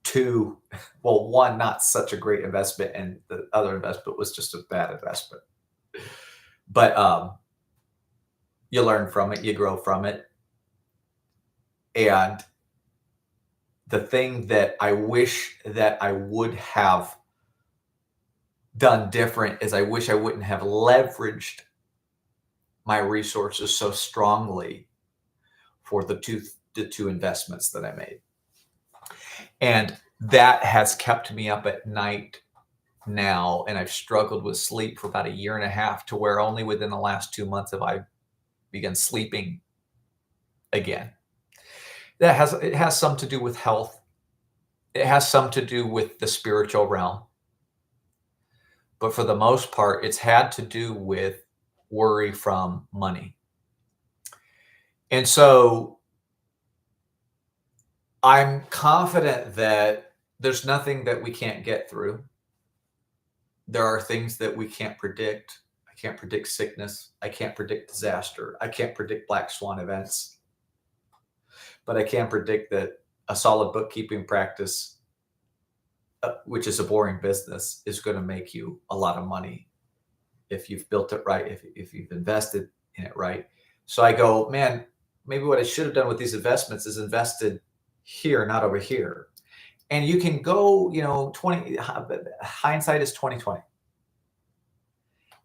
two, well, one not such a great investment, and the other investment was just a bad investment. But you learn from it, you grow from it. And the thing that I wish that I would have done different is I wish I wouldn't have leveraged my resources so strongly for the two investments that I made. And that has kept me up at night now, and I've struggled with sleep for about a year and a half, to where only within the last 2 months have I begun sleeping again. It has some to do with health. It has some to do with the spiritual realm. But for the most part, it's had to do with worry from money. And so I'm confident that there's nothing that we can't get through. There are things that we can't predict. I can't predict sickness. I can't predict disaster. I can't predict black swan events. But I can predict that a solid bookkeeping practice, which is a boring business, is going to make you a lot of money if you've built it right, if you've invested in it right. So I go, man, maybe what I should have done with these investments is invested here, not over here. And you can go, 20, hindsight is 2020.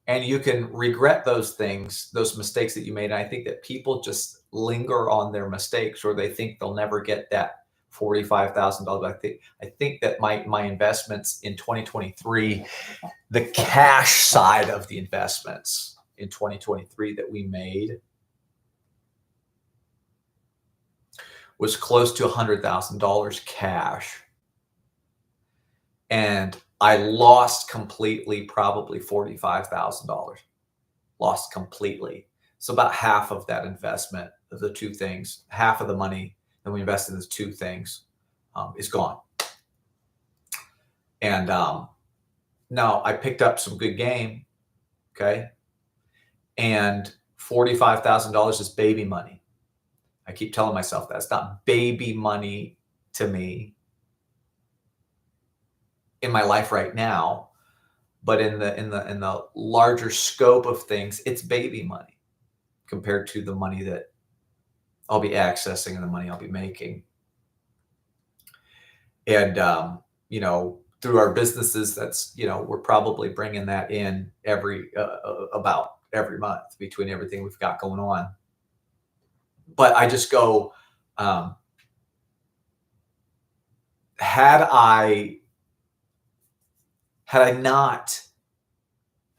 And you can regret those things, those mistakes that you made. And I think that people just linger on their mistakes, or they think they'll never get that $45,000. I think that my investments in 2023, the cash side of the investments in 2023 that we made, was close to $100,000 cash. And I lost completely, probably $45,000. Lost completely. So about half of that investment of the two things, half of the money that we invested in those two things is gone. And now I picked up some good game, okay? And $45,000 is baby money. I keep telling myself that. It's not baby money to me in my life right now, but in the larger scope of things, it's baby money compared to the money that I'll be accessing and the money I'll be making. And through our businesses, that's we're probably bringing that in about every month between everything we've got going on. But I just go, had I not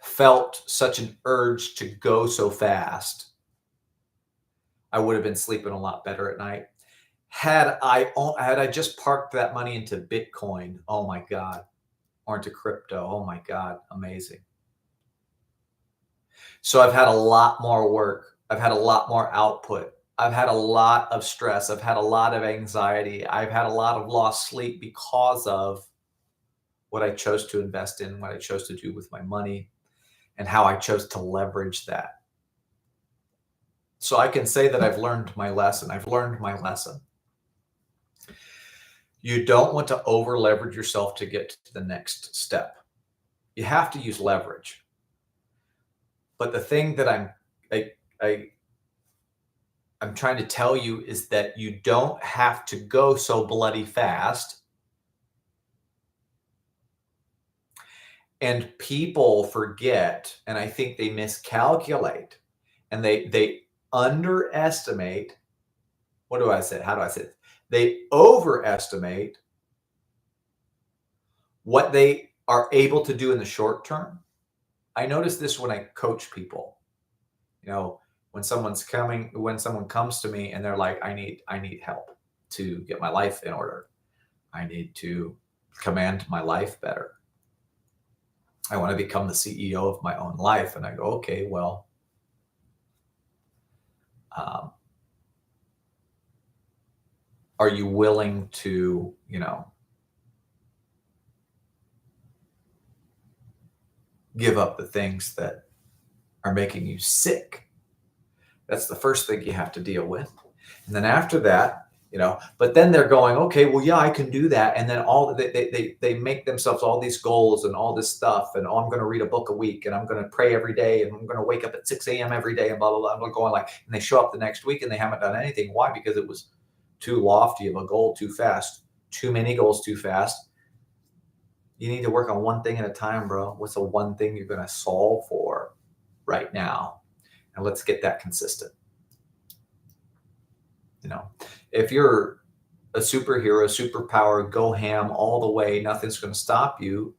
felt such an urge to go so fast, I would have been sleeping a lot better at night. Had I just parked that money into Bitcoin, oh my God, or into crypto, oh my God, amazing. So I've had a lot more work. I've had a lot more output. I've had a lot of stress. I've had a lot of anxiety. I've had a lot of lost sleep because of what I chose to invest in, what I chose to do with my money, and how I chose to leverage that. So I can say that I've learned my lesson. I've learned my lesson. You don't want to over leverage yourself to get to the next step. You have to use leverage. But the thing that I'm trying to tell you is that you don't have to go so bloody fast. And people forget, and I think they miscalculate, and they underestimate. What do I say? How do I say it? They overestimate what they are able to do in the short term. I notice this when I coach people. When someone comes to me and they're like, I need help to get my life in order. I need to command my life better. I want to become the CEO of my own life. And I go, okay, well, are you willing to, give up the things that are making you sick? That's the first thing you have to deal with. And then after that, but then they're going, okay, well, yeah, I can do that. And then they make themselves all these goals and all this stuff. And I'm going to read a book a week, and I'm going to pray every day, and I'm going to wake up at 6 a.m. every day, and blah, blah, blah. I'm going like, and they show up the next week and they haven't done anything. Why? Because it was too lofty of a goal too fast, too many goals too fast. You need to work on one thing at a time, bro. What's the one thing you're going to solve for right now? And let's get that consistent. If you're a superhero, superpower, go ham all the way, nothing's going to stop you.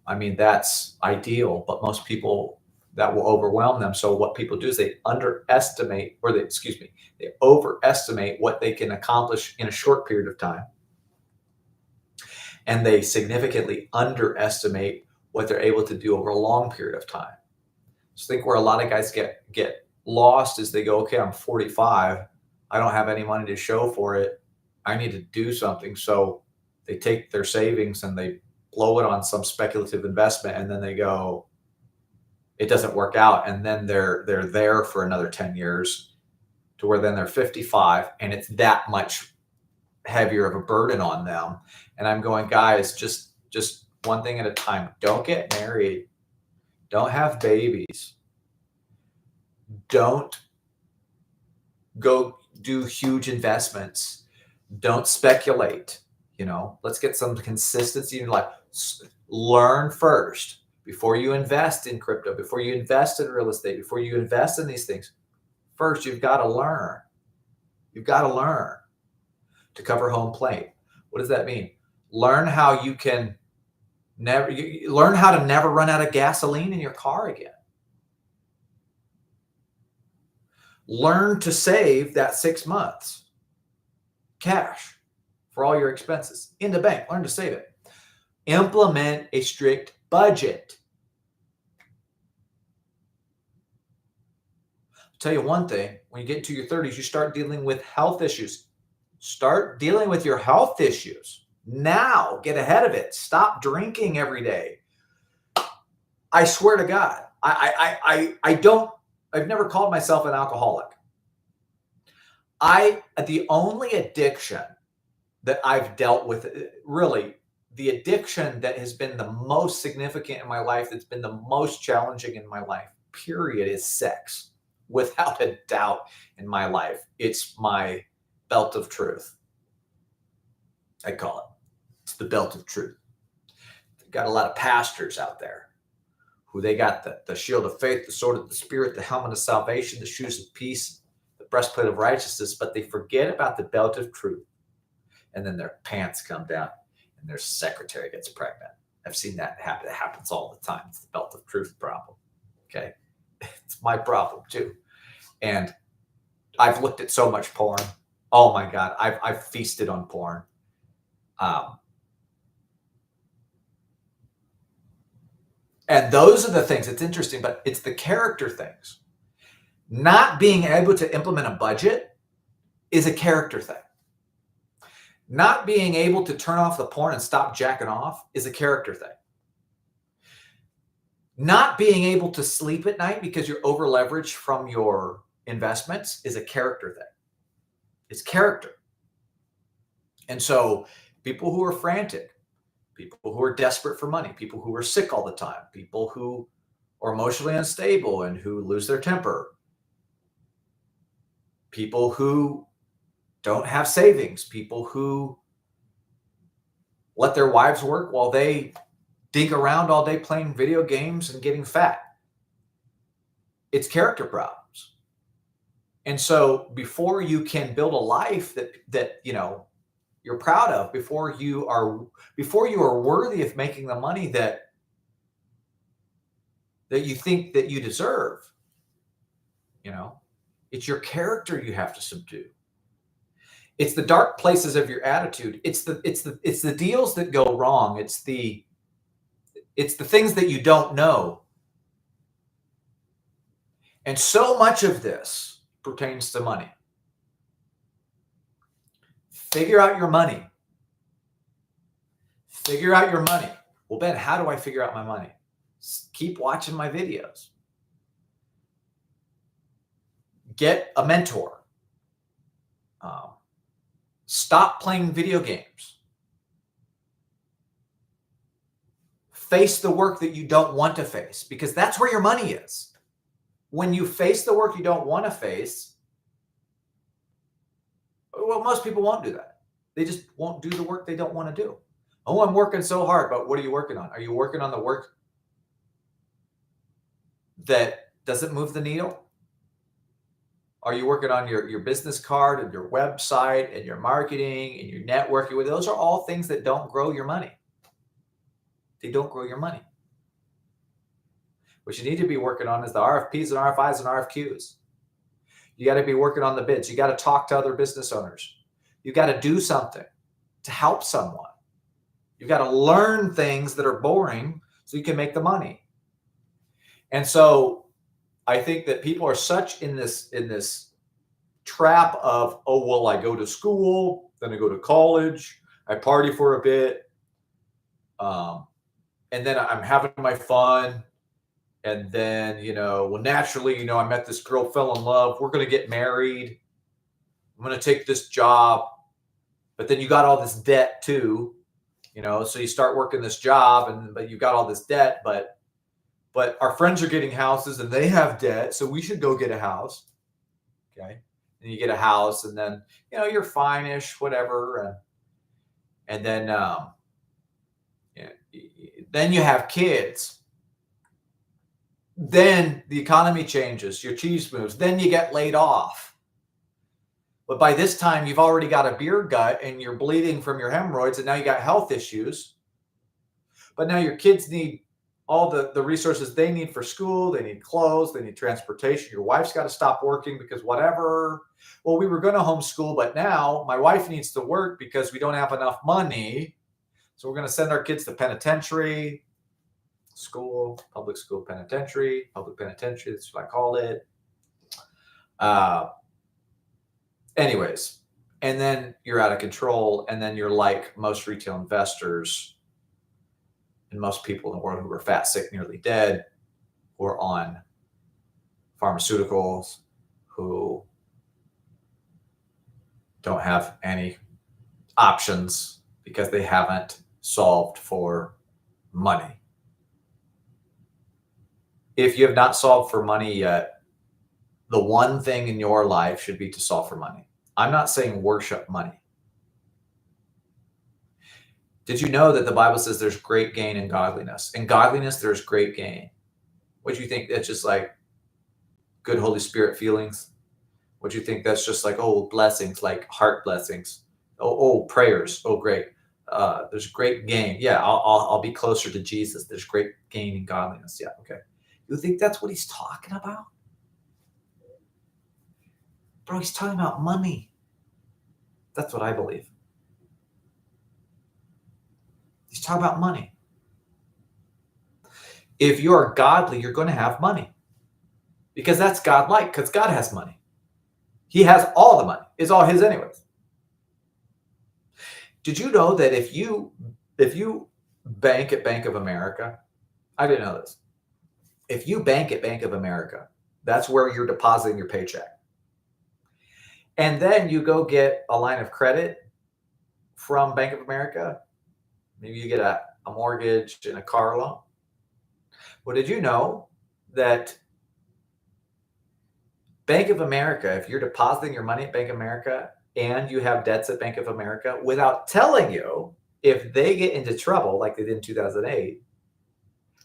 That's ideal, but most people, that will overwhelm them. So what people do is they overestimate what they can accomplish in a short period of time. And they significantly underestimate what they're able to do over a long period of time. So I think where a lot of guys get lost is they go, okay, I'm 45. I don't have any money to show for it. I need to do something. So they take their savings and they blow it on some speculative investment, and then they go, it doesn't work out. And then they're there for another 10 years to where then they're 55, and it's that much heavier of a burden on them. And I'm going, guys, just one thing at a time. Don't get married. Don't have babies. Don't go do huge investments. Don't speculate. Let's get some consistency in your life. Learn first before you invest in crypto, before you invest in real estate, before you invest in these things. First, you've got to learn. You've got to learn to cover home plate. What does that mean? Learn how to never run out of gasoline in your car again. Learn to save that 6 months cash for all your expenses in the bank. Learn to save it. Implement a strict budget. I'll tell you one thing, when you get into your 30s, you start dealing with health issues. Start dealing with your health issues now. Get ahead of it. Stop drinking every day. I swear to God, I've never called myself an alcoholic. The only addiction that I've dealt with, really, the addiction that has been the most significant in my life, that's been the most challenging in my life, period, is sex. Without a doubt in my life. It's my belt of truth. I call it. It's the belt of truth. Got a lot of pastors out there who they got the shield of faith, the sword of the spirit, the helmet of salvation, the shoes of peace, the breastplate of righteousness, but they forget about the belt of truth. And then their pants come down and their secretary gets pregnant. I've seen that happen. It happens all the time. It's the belt of truth problem. Okay. It's my problem too. And I've looked at so much porn. Oh my God. I've feasted on porn. And those are the things. It's interesting, but it's the character things. Not being able to implement a budget is a character thing. Not being able to turn off the porn and stop jacking off is a character thing. Not being able to sleep at night because you're over leveraged from your investments is a character thing. It's character. And so people who are frantic, people who are desperate for money, people who are sick all the time, people who are emotionally unstable and who lose their temper, people who don't have savings, people who let their wives work while they dig around all day playing video games and getting fat. It's character problems. And so before you can build a life that you're proud of, before you are worthy of making the money that you think that you deserve, it's your character you have to subdue. It's the dark places of your attitude. It's the deals that go wrong. It's the things that you don't know. And so much of this pertains to money. Figure out your money. Figure out your money. Well, Ben, how do I figure out my money? Keep watching my videos. Get a mentor. Um, Stop playing video games. Face the work that you don't want to face, because that's where your money is. When you face the work you don't want to face, well, most people won't do that. They just won't do the work they don't want to do. Oh, I'm working so hard, but what are you working on? Are you working on the work that doesn't move the needle? Are you working on your business card and your website and your marketing and your networking? Those are all things that don't grow your money. They don't grow your money. What you need to be working on is the RFPs and RFIs and RFQs. You got to be working on the bids. You got to talk to other business owners. You got to do something to help someone. You got to learn things that are boring so you can make the money. And so I think that people are such in this trap of, oh, well, I go to school, then I go to college, I party for a bit, and then I'm having my fun. And then, well, naturally, I met this girl, fell in love. We're going to get married. I'm going to take this job. But then you got all this debt too, so you start working this job but you got all this debt, but our friends are getting houses and they have debt. So we should go get a house. Okay. And you get a house and then, you're fine-ish, whatever. And then, then you have kids. Then the economy changes, your cheese moves, then you get laid off. But by this time, you've already got a beer gut and you're bleeding from your hemorrhoids, and now you got health issues. But now your kids need all the resources they need for school. They need clothes, they need transportation. Your wife's got to stop working because whatever. Well, we were going to homeschool, but now my wife needs to work because we don't have enough money. So we're going to send our kids to penitentiary. School, public school, penitentiary, public penitentiary. That's what I called it. Anyways, and then you're out of control. And then you're like most retail investors and most people in the world who are fat, sick, nearly dead, who are on pharmaceuticals, who don't have any options because they haven't solved for money. If you have not solved for money yet, the one thing in your life should be to solve for money. I'm not saying worship money. Did you know that the Bible says there's great gain in godliness? In godliness, there's great gain. What do you think? That's just like good Holy Spirit feelings? What do you think? That's just like, oh, blessings, like heart blessings. Oh, prayers. Oh, great. There's great gain. Yeah, I'll be closer to Jesus. There's great gain in godliness. Yeah, okay. You think that's what he's talking about? Bro, he's talking about money. That's what I believe. He's talking about money. If you're godly, you're going to have money. Because that's God-like, because God has money. He has all the money. It's all his anyways. Did you know that if you bank at Bank of America, I didn't know this. If you bank at Bank of America, that's where you're depositing your paycheck. And then you go get a line of credit from Bank of America. Maybe you get a mortgage and a car loan. Well, did you know that Bank of America, if you're depositing your money at Bank of America and you have debts at Bank of America, without telling you, if they get into trouble like they did in 2008,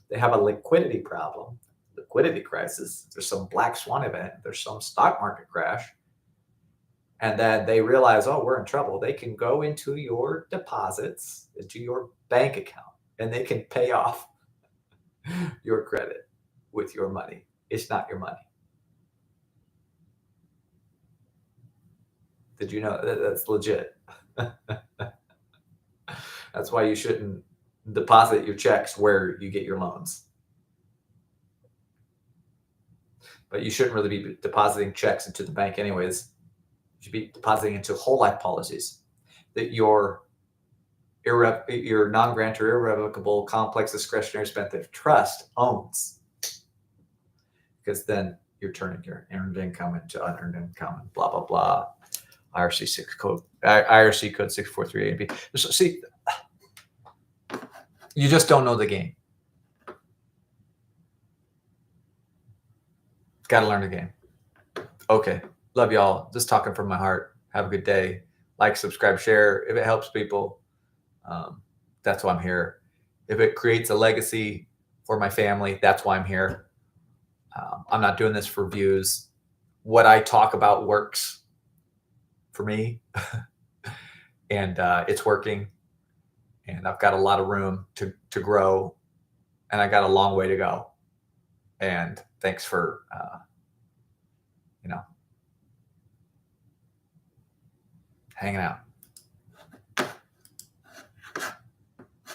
they have a liquidity problem, liquidity crisis, there's some black swan event, there's some stock market crash, and then they realize, oh, we're in trouble, they can go into your deposits, into your bank account, and they can pay off your credit with your money. It's not your money. Did you know that? That's legit? That's why you shouldn't deposit your checks where you get your loans. But you shouldn't really be depositing checks into the bank anyways. You should be depositing into whole life policies that your non-grantor irrevocable complex discretionary spendthrift trust owns. Because then you're turning your earned income into unearned income, and blah blah blah. IRC code 6438B. So, see, you just don't know the game. Got to learn the game. Okay, love y'all. Just talking from my heart. Have a good day. Like, subscribe, share if it helps people. That's why I'm here. If it creates a legacy for my family, that's why I'm here. I'm not doing this for views. What I talk about works for me, and it's working. And I've got a lot of room to grow, and I got a long way to go. And thanks for hanging out.